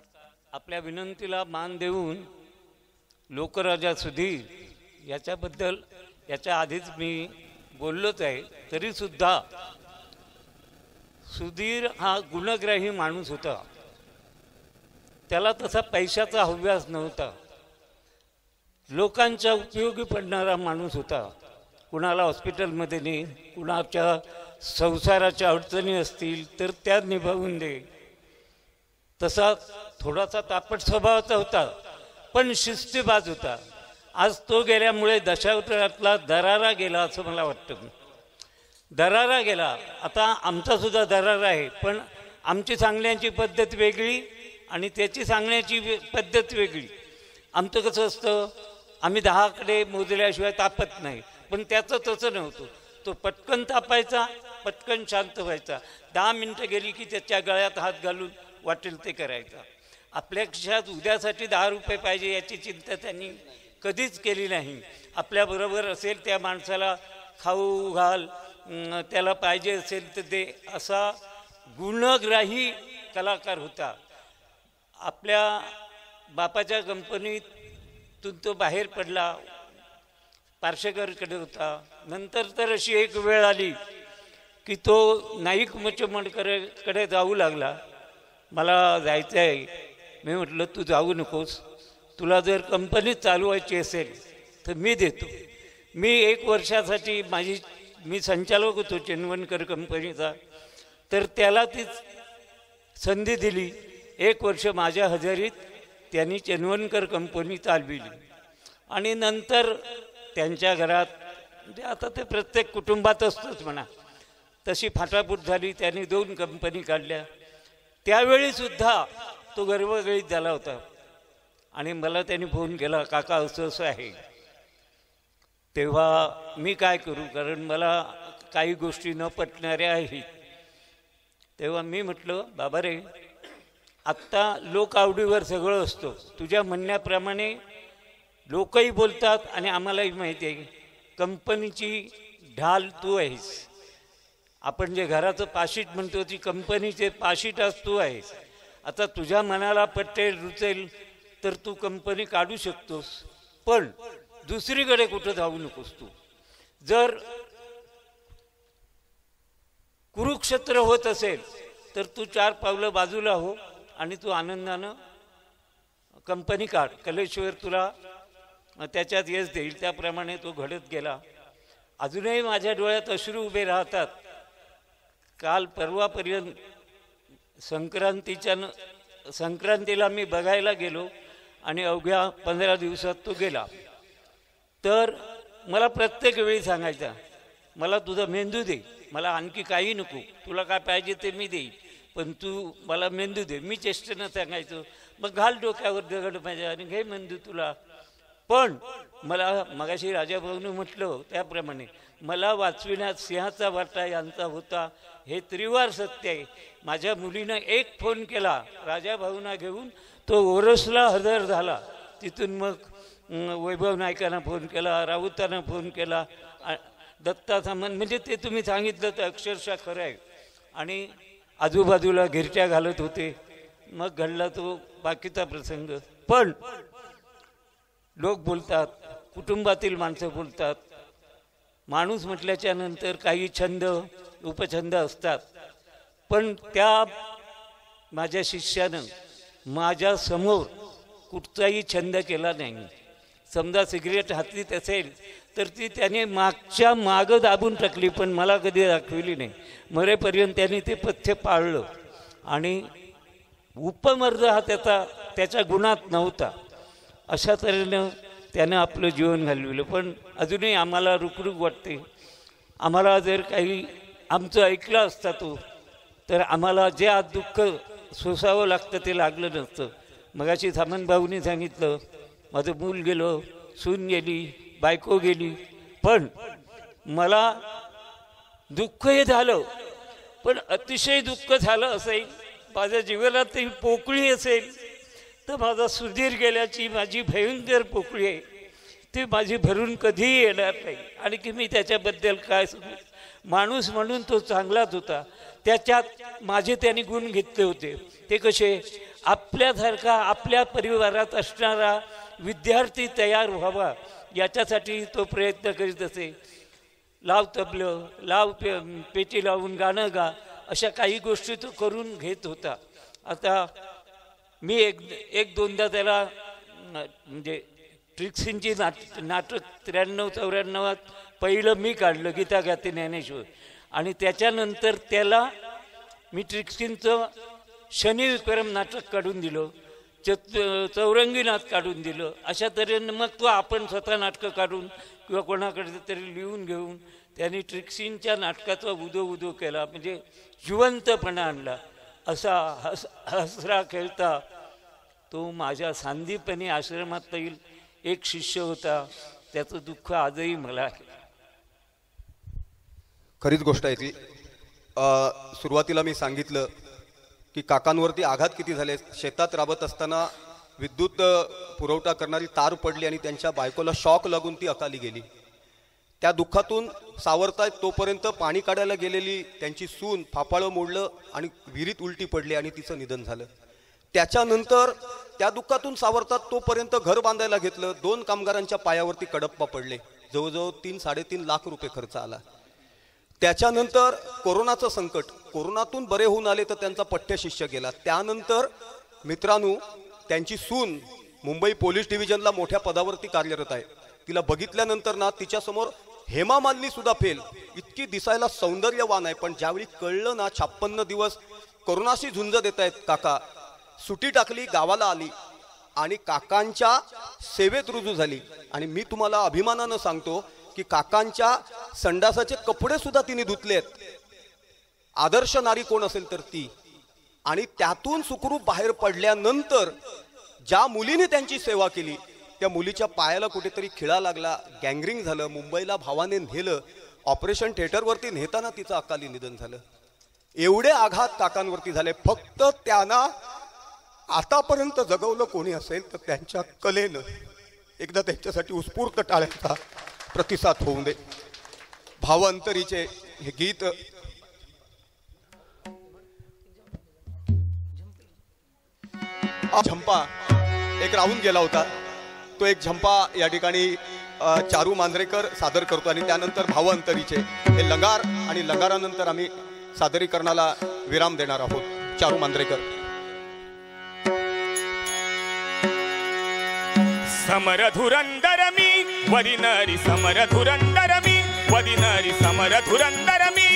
आपल्या विनंतीला मान देऊन लोकराजा सुधीर याच्याबद्दल याच्या आधीच मी बोललोच आहे, तरीसुद्धा सुधीर हा गुणग्राही माणूस होता. त्याला तसा पैशाचा हव्यास नव्हता. लोकांच्या उपयोगी पडणारा माणूस होता. कुणाला हॉस्पिटलमध्ये ने, कुणाच्या संसाराच्या अडचणी असतील तर त्या निभावून दे. तसा थोडासा तापट स्वभावाचा होता, पण शिस्तीबाज होता. आज तो गेल्यामुळे दशावतारातला दरारा गेला असं मला वाटतं. दरारा गेला. आता आमचा सुद्धा दरारा आहे, पण आमची सांगण्याची पद्धत वेगळी आणि त्याची सांगण्याची पद्धत वेगळी. आमचं कसं असतं, आम्ही 10कडे मोजल्याशिवाय तापत नाही, पण त्याचं तसं नव्हतं. तो पटकन तापायचा, पटकन शांत व्हायचा. 10 मिनटं गेली की त्याच्या गळ्यात हात घालून वाटेल ते करायचा. आपल्या खिशात उद्यासाठी 10 रुपये पाहिजे याची चिंता त्यांनी कधीच केली नाही. आपल्याबरोबर असेल त्या माणसाला खाऊ घाल, त्याला पाहिजे असेल तर दे, असा गुणग्राही कलाकार होता. आपल्या बापाच्या कंपनीतून तो बाहेर पडला, पार्शेकरकडे होता. नंतर तर अशी एक वेळ आली की तो नाईक मचमणकडे जाऊ लागला. मला जायचं आहे. मी म्हटलं तू जाऊ नकोस, तुला जर कंपनी चालवायची असेल तर मी देतो. मी 1 वर्षासाठी मी संचालक होतो चेनवणकर कंपनीचा, तर त्याला ती संधी दिली. 1 वर्ष माझ्या हजेरीत त्यांनी चेनवणकर कंपनी चालविली. आणि नंतर त्यांच्या घरात, म्हणजे आता ते प्रत्येक कुटुंबात असतंच म्हणा, तशी फाटाफूट झाली. त्यांनी 2 कंपनी काढल्या. त्यावेळीसुद्धा तो गर्वगळीत झाला होता. आणि मला त्यांनी फोन केला, काका असं असं आहे. तेव्हा मी काय करू, कारण मला काही गोष्टी न पटणाऱ्या आहेत. तेव्हा मी म्हटलं, बाबा रे, आत्ता लोक आवडीवर सगळं असतं. तुझ्या म्हणण्याप्रमाणे लोकही बोलतात आणि आम्हालाही माहिती आहे कंपनीची ढाल तू आहेस. आपण जे घराचं पाशीट म्हणतो ती कंपनीचे पाशीटच तू आहेस. आता तुझ्या मनाला पटेल रुचेल तर तू कंपनी काढू शकतोस, पण दुसरीकडे कुठं जाऊ नकोस. तू जर कुरुक्षेत्र होत असेल तर तू 4 पावलं बाजूला हो आणि तू आनंदानं कंपनी काढ. कलेश्वर तुला त्याच्यात यश देईल. त्याप्रमाणे तो घडत गेला. अजूनही माझ्या डोळ्यात अश्रू उभे राहतात. काल परवापर्यंत संक्रांतीला मी बघायला गेलो आणि अवघ्या 15 दिवसात तो गेला. तर मला प्रत्येक वेळी सांगायचा, मला तुझा मेंदू दे, मला आणखी काही नको, तुला काय पाहिजे ते मी देईन, पण तू मला मेंदू दे. मी चेष्टेनं सांगायचो, मग घाल डोक्यावर दगड माझ्या आणि घे मेंदू तुला. पण मला मगाशी राजाभाऊनं म्हटलं त्याप्रमाणे मला वाचविण्यात सिंहाचा वाटा यांचा होता, हे त्रिवार सत्य आहे. माझ्या मुलीनं 1 फोन केला राजाभाऊंना घेऊन, तो ओरसला हजर झाला. तिथून मग वैभव नायकांना फोन केला, राऊतांना फोन केला, दत्ता सामंत, म्हणजे ते तुम्ही सांगितलं तर अक्षरशः खरं आहे. आणि आजूबाजूला गिरट्या घालत होते. मग घडला तो बाकीचा प्रसंग. पण लोक बोलतात, कुटुंबातील माणसं बोलतात. माणूस म्हटल्याच्या नंतर काही छंद उपछंद असतात. पण त्या माझ्या शिष्यानं माझ्या समोर कुठचाही छंद केला नाही. समजा सिगरेट हातीत असेल तर ती त्याने मागच्या मागं दाबून टाकली, पण मला कधी दाखविली नाही. मरेपर्यंत त्याने ते पथ्य पाळलं. आणि उपमर्द हा त्याच्या गुणात नव्हता. अशा तऱ्हेनं त्यानं आपलं जीवन घालविलं. पण अजूनही आम्हाला रुकरुक वाटते. आम्हाला जर काही आमचं ऐकलं असता तो, तर आम्हाला जे आज दुःख सोसावं लागतं ते लागलं नसतं. मगाशी सामंत भाऊनी सांगितलं, माझं मूल गेलं, सून गेली, बायको गेली, पण मला दुःख हे झालं. पण अतिशय दुःख झालं असेल, माझ्या जीवनातील पोकळी असेल तर माझा सुधीर गेल्याची माझी भयंकर पोकळी आहे, ती माझी भरून कधीही येणार नाही. आणि की मी त्याच्याबद्दल काय सांगू. माणूस म्हणून तो चांगलाच होता. त्याच्यात माझे त्यांनी गुण घेतले होते. ते कसे, आपल्यासारखा आपल्या परिवारात असणारा विद्यार्थी तयार व्हावा याच्यासाठी तो प्रयत्न करीत असे. लाव तबलं, लाव पेटी लावून गाणं गा, अशा काही गोष्टी तो करून घेत होता. आता मी एक दोनदा त्याला म्हणजे ट्रिक्सींची नाटक 93-94 पहिलं मी काढलं, गीता गाते ज्ञानेश्वर. आणि त्याच्यानंतर त्याला मी ट्रिक्सींचं शनिविक्रम नाटक काढून दिलं, चौरंगी नाट काढून दिलं. अशा तऱ्हेनं मग तो आपण स्वतः नाटकं काढून किंवा कोणाकडे तरी लिहून घेऊन त्यांनी ट्रिक्सींच्या नाटकाचा उदो केला, म्हणजे जिवंतपणा आणला. असा हसरा खेळता तो माझ्या सांदीपणी आश्रमात येईल एक शिष्य होता. त्याचं दुःख आजही मला आहे. खरीच गोष्ट आहे ती. सुरुवातीला मी सांगितलं की काकांवरती आघात किती झाले. शेतात राबत असताना विद्युत पुरवठा करणारी तार पडली आणि त्यांच्या बायकोला शॉक लागून ती अकाली गेली. त्या दुःखातून सावरतायत तोपर्यंत पाणी काढायला गेलेली त्यांची सून फापाळं मोडलं आणि विहिरीत उलटी पडली आणि तिचं निधन झालं. त्याच्यानंतर त्या दुःखातून सावरतात तोपर्यंत घर बांधायला घेतलं. 2 कामगारांच्या पायावरती कडप्पा पडले. जवळजवळ 3-3.5 लाख रुपये खर्च आला. त्याच्यानंतर कोरोनाचं संकट, कोरोनातून बरे होऊन आले तर त्यांचा पठ्यशिष्य गेला. त्यानंतर मित्रांनो त्यांची सून मुंबई पोलीस डिव्हिजनला मोठ्या पदावरती कार्यरत आहे. तिला बघितल्यानंतर ना तिच्यासमोर हेमा मालिनी सुद्धा फेल, इतकी दिसायला सौंदर्यवान आहे. पण ज्यावेळी कळलं ना 56 दिवस कोरोनाशी झुंज देत आहेत काका, सुट्टी टाकली, गावाला आली आणि काकांच्या सेवेत रुजू झाली. आणि मी तुम्हाला अभिमानानं सांगतो की काकांच्या संडासाचे कपडे सुद्धा तिने धुतलेत. आदर्श नारी कोण असेल तर ती. आणि त्यातून सुखरूप बाहेर पडल्यानंतर ज्या मुलीने त्यांची सेवा केली त्या मुलीच्या पायाला कुठेतरी खिळा लागला, गँग्रिंग झालं. मुंबईला भावाने नेलं, ऑपरेशन थिएटरवरती नेताना तिचं अकाली निधन झालं. एवढे आघात काकांवरती झाले. फक्त त्यांना आतापर्यंत जगवलं कोणी असेल तर त्यांच्या कलेनं. एकदा त्यांच्यासाठी उत्स्फूर्त टाळ्यांचा प्रतिसाद होऊन दे. भावांतरीचे हे गीत झंपा एक राहून गेला होता. तो एक झंपा या ठिकाणी चारू मांजरेकर सादर करतो आणि त्यानंतर भावांतरीचे हे लंगार आणि लंगारानंतर आम्ही सादरीकरणाला विराम देणार आहोत. चारू मांजरेकर. समर धुरंदर मी वदिनरी समर धुरंदर मी वदिनरी समर धुरंदर मी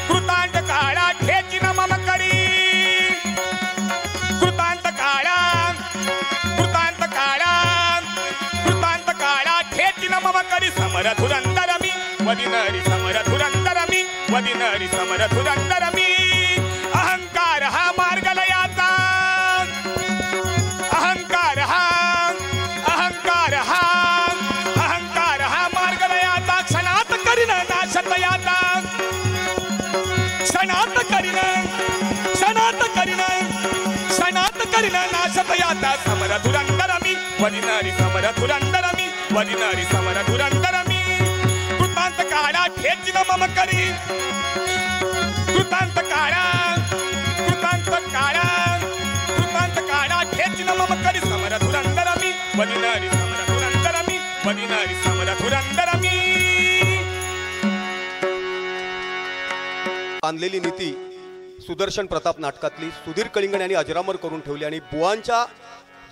कृतांत काळा ठेचिन मम करी कृतांत काळा कृतांत काळा कृतांत काळा ठेचिन मम करी समर धुरंदर मी वदिनरी समर धुरंदर मी वदिनरी समर धुरंदर मी अहंकार हा मार्ग लयाचा अहंकार हा अहंकार हा मार्ग लयाचा क्षणात करीन नाशत याचा क्षणात करीन नाशत याचा समर धुरंदर मी वदिनरी समर धुरंदर मी वदिनरी समर धुरंदर मी कृतांत काळा ठेचिन मम करी कृतांत काळा कृतांत काळा कृतांत काळा ठेचिन मम करी समर धुरंदर मी वदिनरी समर धुरंदर मी वदिनरी समर धुरंदर मी. आणलेली नीती सुदर्शन प्रताप नाटकातली सुधीर कलिंगण यांनी अजरामर करून ठेवली. आणि बुवांच्या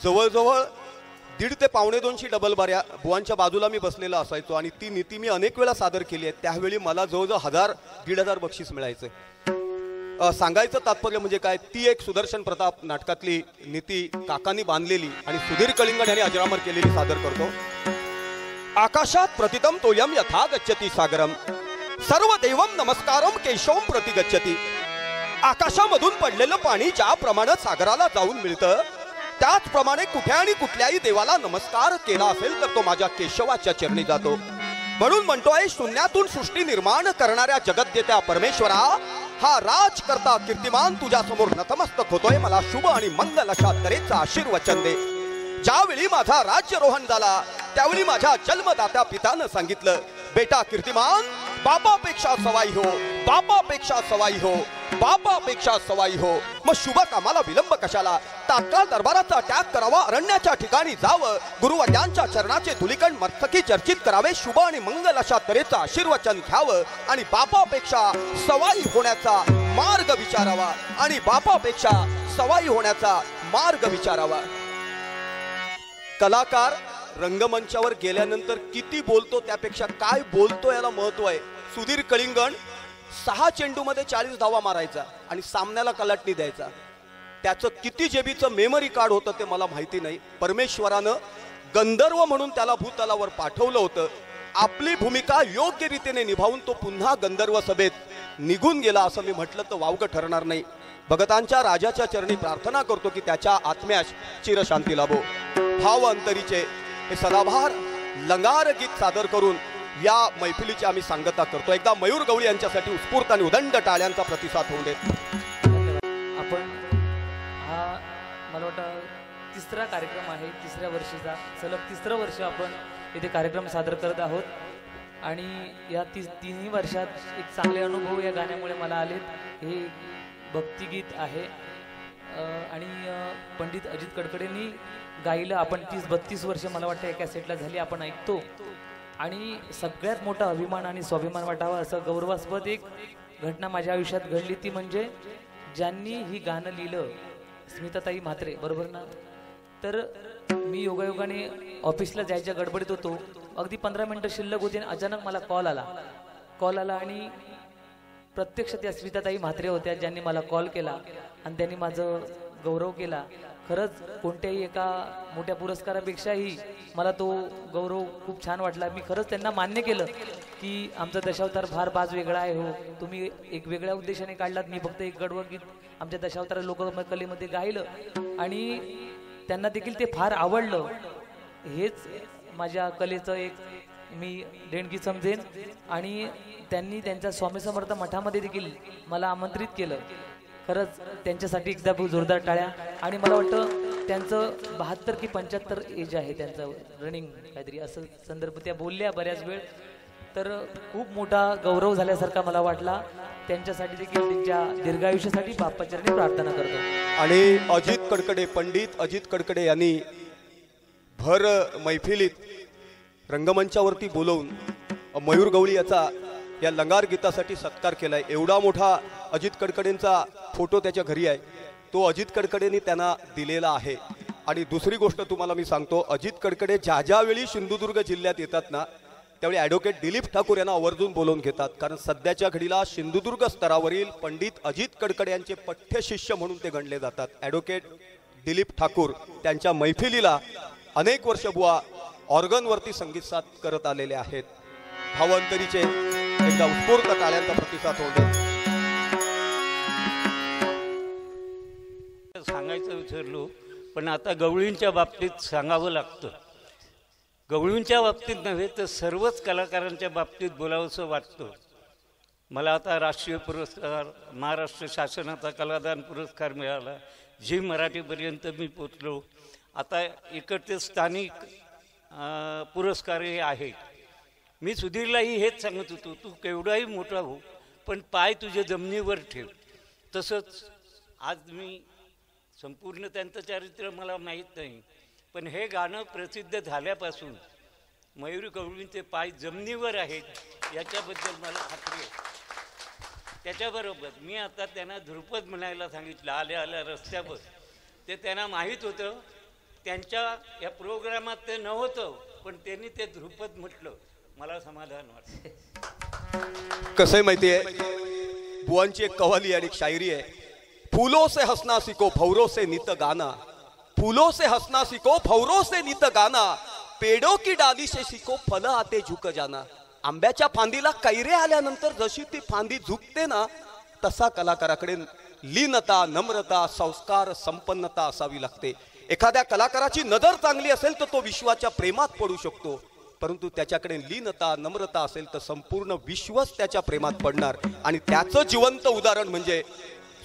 जवळजवळ 1.5 ते 2.25 डबल बाऱ्या बुवांच्या बाजूला मी बसलेला असायचो आणि ती नीती मी अनेक वेळा सादर केली आहे. त्यावेळी मला जवळजवळ 1000-1,500 बक्षीस मिळायचं. सांगायचं तात्पर्य म्हणजे काय, ती एक सुदर्शन प्रताप नाटकातली नीती काकांनी बांधलेली आणि सुधीर कलिंगण यांनी अजरामर केलेली सादर करतो. आकाशात प्रतितम तोयम यथा गच्छति सागरम सर्व देवम नमस्कारम केशवम प्रति गच्छति. आकाशामधून पडलेलं पाणी ज्याप्रमाणे सागराला जाऊन मिळतं त्याचप्रमाणे कुठे आणि कुठल्याही देवाला नमस्कार केला असेल तर तो माझ्या केशवाच्या चरणी जातो. म्हणून म्हणतोय शून्यातून सृष्टी निर्माण करणाऱ्या जगद्देत्या परमेश्वरा, हा राजकर्ता कीर्तिमान तुझ्या समोर नतमस्तक होतोय. मला शुभ आणि मंगल अशा तऱ्हेचं आशीर्वचन दे. ज्यावेळी माझा राज्यरोहण झाला त्यावेळी माझ्या जन्मदात्या पितानं सांगितलं, बेटा कीर्तिमान बापापेक्षा सवाई हो, बापापेक्षा सवाई हो, बापापेक्षा सवाई हो. मग शुभ कामाला विलंब कशाला, तात्काळ दरबाराचा त्याग करावा, अरण्याच्या ठिकाणी जावं, गुरुवर्यांच्या चरणाचे धुलिकण मस्तकी चर्चित करावे, शुभ आणि मंगल अशा तऱ्हेचं आशीर्वचन घ्यावं आणि बापापेक्षा सवाई होण्याचा मार्ग विचारावा आणि बापापेक्षा सवाई होण्याचा मार्ग विचारावा. कलाकार रंगमंचावर गेल्यानंतर किती बोलतो त्यापेक्षा काय बोलतो याला महत्व आहे. सुधीर कलिंगण 6 चेंडूमध्ये 40 धावा मारायचा आणि सामन्याला कलाटणी द्यायचा. त्याचं किती जेबीचं मेमरी कार्ड होतं ते मला माहिती नाही. परमेश्वरानं गंधर्व म्हणून त्याला भूतलावर पाठवलं होतं. आपली भूमिका योग्य रीतीने निभावून तो पुन्हा गंधर्व सभेत निघून गेला असं मी म्हटलं तर वावगं ठरणार नाही. भगतांच्या राजाच्या चरणी प्रार्थना करतो की त्याच्या आत्म्यास चिरशांती लाभो. भाव अंतरीचे हे सदाभार लंगार गीत सादर करून या मैफिलीची आम्ही सांगता करतो. एकदा मयूर गवळी यांच्यासाठी उत्स्फूर्त आणि उदंड टाळ्यांचा प्रतिसाद होऊ देत. आपण तिसरा कार्यक्रम आहे, तिसऱ्या वर्षीचा सलग तिसरं वर्ष आपण इथे कार्यक्रम सादर करत आहोत. आणि या तिन्ही वर्षात एक चांगले अनुभव या गाण्यामुळे मला आलेत. हे भक्तिगीत आहे आणि पंडित अजित कडकडेंनी गायलं. आपण 30-32 वर्ष मला वाटतं एका सेटला झाली आपण ऐकतो. आणि सगळ्यात मोठा अभिमान आणि स्वाभिमान वाटावा असं गौरवास्पद एक घटना माझ्या आयुष्यात घडली, ती म्हणजे ज्यांनी ही गाणं लिहिलं स्मिताताई म्हात्रे, बरोबर ना? तर मी योगायोगाने ऑफिसला जायच्या गडबडीत होतो. अगदी 15 मिनटं शिल्लक होती आणि अचानक मला कॉल आला आणि प्रत्यक्ष त्या स्मिताताई म्हात्रे होत्या ज्यांनी मला कॉल केला आणि त्यांनी माझं गौरव केला. खरंच कोणत्याही एका मोठ्या पुरस्कारापेक्षाही मला तो गौरव खूप छान वाटला. मी खरंच त्यांना मान्य केलं की आमचा दशावतार फार बाज वेगळा आहे, हो तुम्ही एक वेगळ्या उद्देशाने काढलात, मी फक्त एक गडवं गीत आमच्या दशावतार लोककलेमध्ये गायलं आणि त्यांना देखील ते फार आवडलं. हेच माझ्या कलेचं एक मी देणगी समजेन. आणि त्यांनी त्यांच्या स्वामी समर्थ मठामध्ये देखील मला आमंत्रित केलं. खरंच त्यांच्यासाठी एकदा खूप जोरदार टाळ्या. आणि मला वाटतं त्यांचं 72 की 75 एज आहे त्यांचं, रनिंग काहीतरी असं संदर्भ त्या बोलल्या बऱ्याच वेळ. तर खूप मोठा गौरव झाल्यासारखा मला वाटला. त्यांच्यासाठी देखील त्यांच्या दीर्घायुष्यासाठी बाप्पाचरणी प्रार्थना करतो. आणि अजित कडकडे, पंडित अजित कडकडे यांनी भर मैफिलीत रंगमंचावरती बोलवून मयूर गवळी याचा या लंगार गीतासाठी सत्कार केलाय. एवढा मोठा अजित कडकडेंचा फोटो त्याच्या घरी आहे, तो अजित कडकडेंनी त्यांना दिलेला आहे. आणि दुसरी गोष्ट तुम्हाला मी सांगतो, अजित कडकडे ज्या वेळी सिंधुदुर्ग जिल्ह्यात येतात ना त्यावेळी ॲडव्होकेट दिलीप ठाकूर यांना आवर्जून बोलवून घेतात. कारण सध्याच्या घडीला सिंधुदुर्ग स्तरावरील पंडित अजित कडकडे यांचे पठ्यशिष्य म्हणून ते गणले जातात. ॲडव्होकेट दिलीप ठाकूर त्यांच्या मैफिलीला अनेक वर्ष बुवा ऑर्गनवरती संगीत साथ करत आलेले आहेत. भावांतरीचे एकदा उत्स्फूर्त टाळ्यांचा प्रतिसाद होऊ दे. सांगायचं विसरलो, पण आता गवळींच्या बाबतीत सांगावं लागतं. गवळींच्या बाबतीत नव्हे तर सर्वच कलाकारांच्या बाबतीत बोलावंसं वाटतं. मला आता राष्ट्रीय पुरस्कार, महाराष्ट्र शासनाचा कलादान पुरस्कार मिळाला, झी मराठीपर्यंत मी पोचलो. आता इकडचे स्थानिक पुरस्कारही आहेत. मी सुधीरलाही हेच सांगत होतो, तू केवढाही मोठा हो पण पाय तुझे जमिनीवर ठेव. तसंच आज मी संपूर्ण त्यांचं चारित्र्य मला माहीत नाही, पण हे गाणं प्रसिद्ध झाल्यापासून मयूर गवळींचे पाय जमिनीवर आहेत याच्याबद्दल मला खात्री आहे. त्याच्याबरोबर मी आता त्यांना ध्रुपद म्हणायला सांगितलं आल्या आल्या रस्त्यावर. ते त्यांना माहीत होतं, त्यांच्या या प्रोग्रामात ते नव्हतं, पण त्यांनी ते ध्रुपद म्हटलं. मला समाधान वाटतं. कसं आहे माहिती आहे, बुवांची एक कव्वाली आणि एक शायरी आहे. फूलों से हंसना सीखो फौरों से नित गाना, फूलों से हंसना सीखो फौरों से नित गाना, पेड़ों की डाली से सीखो फल आते झुक जाना. आंब्याच्या फांदीला कैरे आल्यानंतर जशी ती फांदी झुकते ना, तसा कलाकाराकडे लीनता, नम्रता, संस्कार, संपन्नता असावी लागते. एखाद्या कलाकाराची नजर चांगली असेल तर तो विश्वाच्या प्रेमात पडू शकतो, परंतु त्याच्याकडे लीनता, नम्रता असेल तर संपूर्ण विश्वच त्याच्या प्रेमात पडणार. आणि त्याचं जिवंत उदाहरण म्हणजे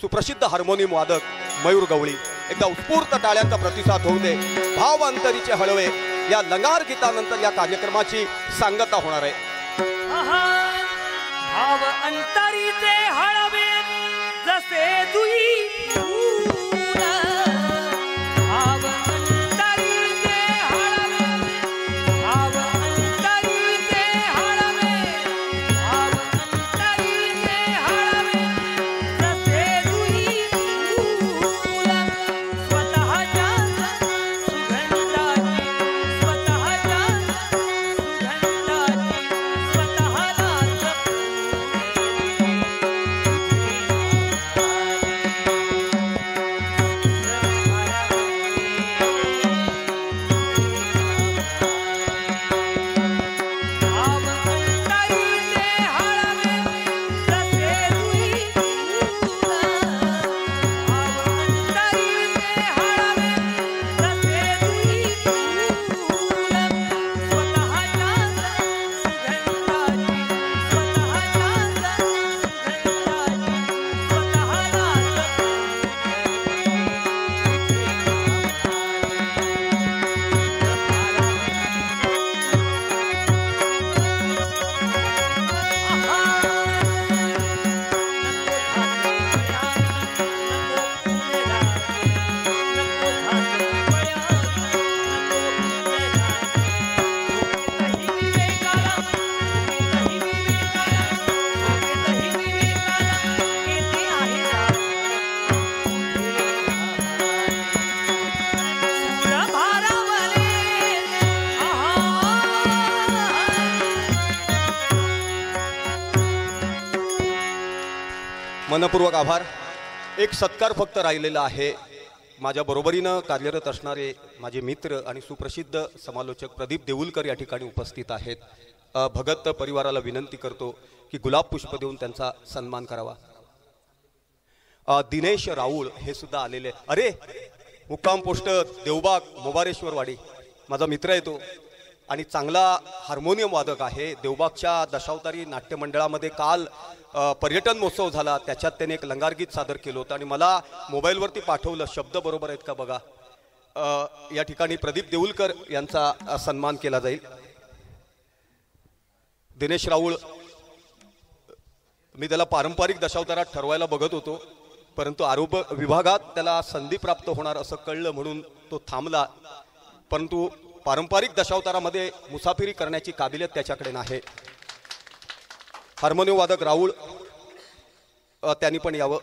सुप्रसिद्ध हार्मोनियम वादक मयूर गवळी. एकदा उत्स्फूर्त टाळ्यांचा प्रतिसाद होऊ दे. भावांतरीचे हळवे या लंगार गीतानंतर या कार्यक्रमाची सांगता होणार आहे. भाव अंतरीचे हळवे जसे दुई फूल, भाव अंतरीचे हळवे, भाव अंतरीचे हळवे, भाव अंतरीचे हळवे जसे दुई फूल, स्वतःच्या सुगंधाची, स्वतःच्या सुगंधाची स्वतःलाच मनपूर्वक आभार. एक सत्कार फक्त राहिलेला आहे. माझ्या बरोबरीनं कार्यरत असणारे माझे मित्र आणि सुप्रसिद्ध समालोचक प्रदीप देऊलकर या ठिकाणी उपस्थित आहेत. भगत परिवाराला विनंती करतो की गुलाब पुष्प देऊन त्यांचा सन्मान करावा. दिनेश राऊळ हे सुद्धा आलेले. अरे मुक्काम पोस्ट देवबाग मोबारेश्वरवाडी माझा मित्र आहे तो आणि चांगला हार्मोनियम वादक आहे. देवबागच्या दशावतारी नाट्य मंडळामध्ये काल पर्यटन महोत्सव झाला, त्याच्यात त्याने एक लंगारगीत सादर केलं होतं आणि मला मोबाईलवरती पाठवलं. शब्द बरोबर आहेत का बघा. या ठिकाणी प्रदीप देऊलकर यांचा सन्मान केला जाईल. दिनेश राऊळ मी त्याला पारंपरिक दशावतारात ठरवायला बघत होतो, परंतु आरोग्य विभागात त्याला संधी प्राप्त होणार असं कळलं म्हणून तो थांबला. परंतु पारंपरिक दशावतारामध्ये मुसाफिरी करण्याची काबिलियत त्याच्याकडे नाही. हार्मोनियम वादक राऊळ त्यांनी पण यावं.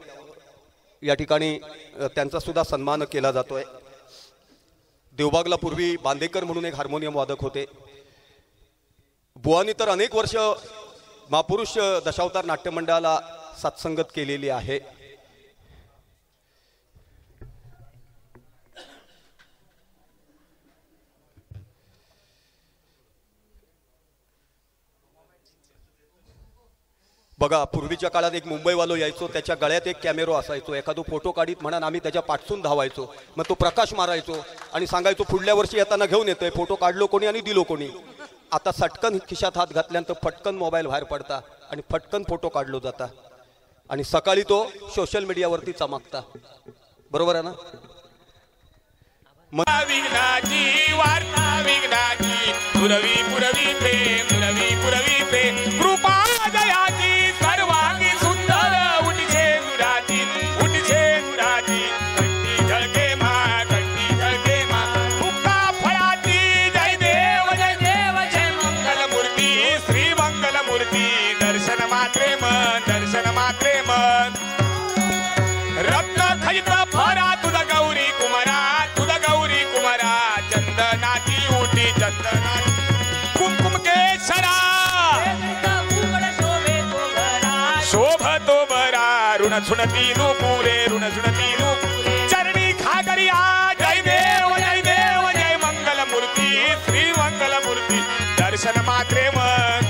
या ठिकाणी त्यांचा सुद्धा सन्मान केला जातोय. देवबागला पूर्वी बांदेकर म्हणून एक हार्मोनियम वादक होते. बुवानी तर अनेक वर्ष महापुरुष दशावतार नाट्य मंडळाला साथसंगत केलेली आहे. बघा पूर्वीच्या काळात एक मुंबईवालो यायचो, त्याच्या गळ्यात एक कॅमेरो असायचो. एखादो फोटो काढीत म्हणून आम्ही त्याच्या पाठसून धावायचो. मग तो प्रकाश मारायचो आणि सांगायचो पुढल्या वर्षी येताना घेऊन येतोय. फोटो काढलो कोणी आणि दिलो कोणी. आता सटकन खिशात हात घातल्यानंतर फटकन मोबाईल बाहेर पडता आणि फटकन फोटो काढलो जाता आणि सकाळी तो सोशल मीडियावरती चमकता. बरोबर आहे ना. विघ्नाची वार्ता विघ्नाची पुरवी पुरवी प्रेम पुरवी पुरवी प्रेम कृपा जयाची सर्वांगी सुंदर उठचे दुराची कंठी झळके मा मुक्ता फळाची जय देव जय मंगल मूर्ती श्री मंगल मूर्ती दर्शन मात्रे मन रत्न खचित फरा तुझ गौरी कुमारा चंदनाची उठी चंदनाची कुमकुम केशरा शोभतो बरा ऋण सुनती नुपुरे चरणी घागरिया जय देव जय मंगल मूर्ती श्री मंगल मूर्ती दर्शन मात्रे मन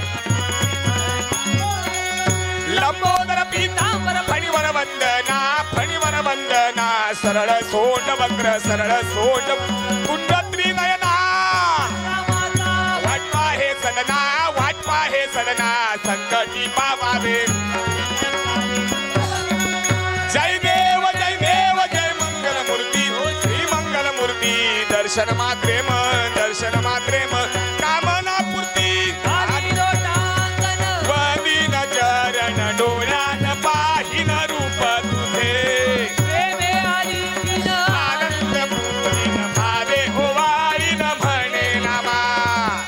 लंबोदर पीतांबर फणीवर वंदना सरळ सोट वक्र सरळ सोट कुंडत्री नयना वाटपा हे सदना संकटी पावावे जय देव जय मंगल मूर्ती श्री मंगल मूर्ती दर्शन मात्रे मन कामना पूर्ती वदीन चरण डोळ्यान पाहिन रूप तुझे आनंद पूर्ण भावे ओवाळीन म्हणे नामा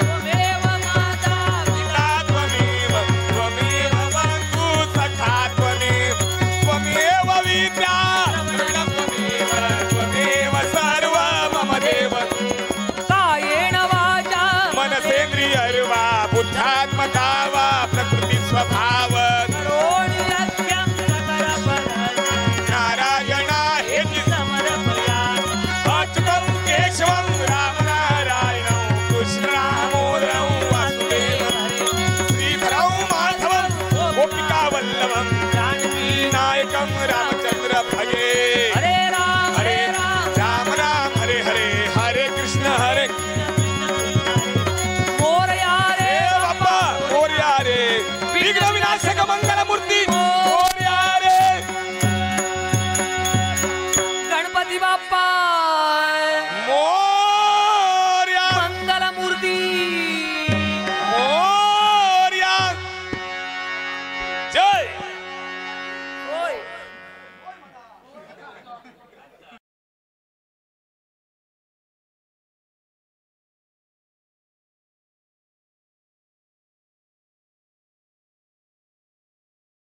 त्वमेव बंधू सखा त्वमेव विद्या त्वमेव सर्व मम देव कायेन वाचा मनसेंद्रियर्वा बुद्धात्मका वा प्रकृती स्वभाव नारायणा हे अच्युतं केशवं रामनारायणं कृष्णरामोदरं वासुदेवं श्रीधरं माधवं गोपिकावल्लभं नायकं रामचंद्र भजे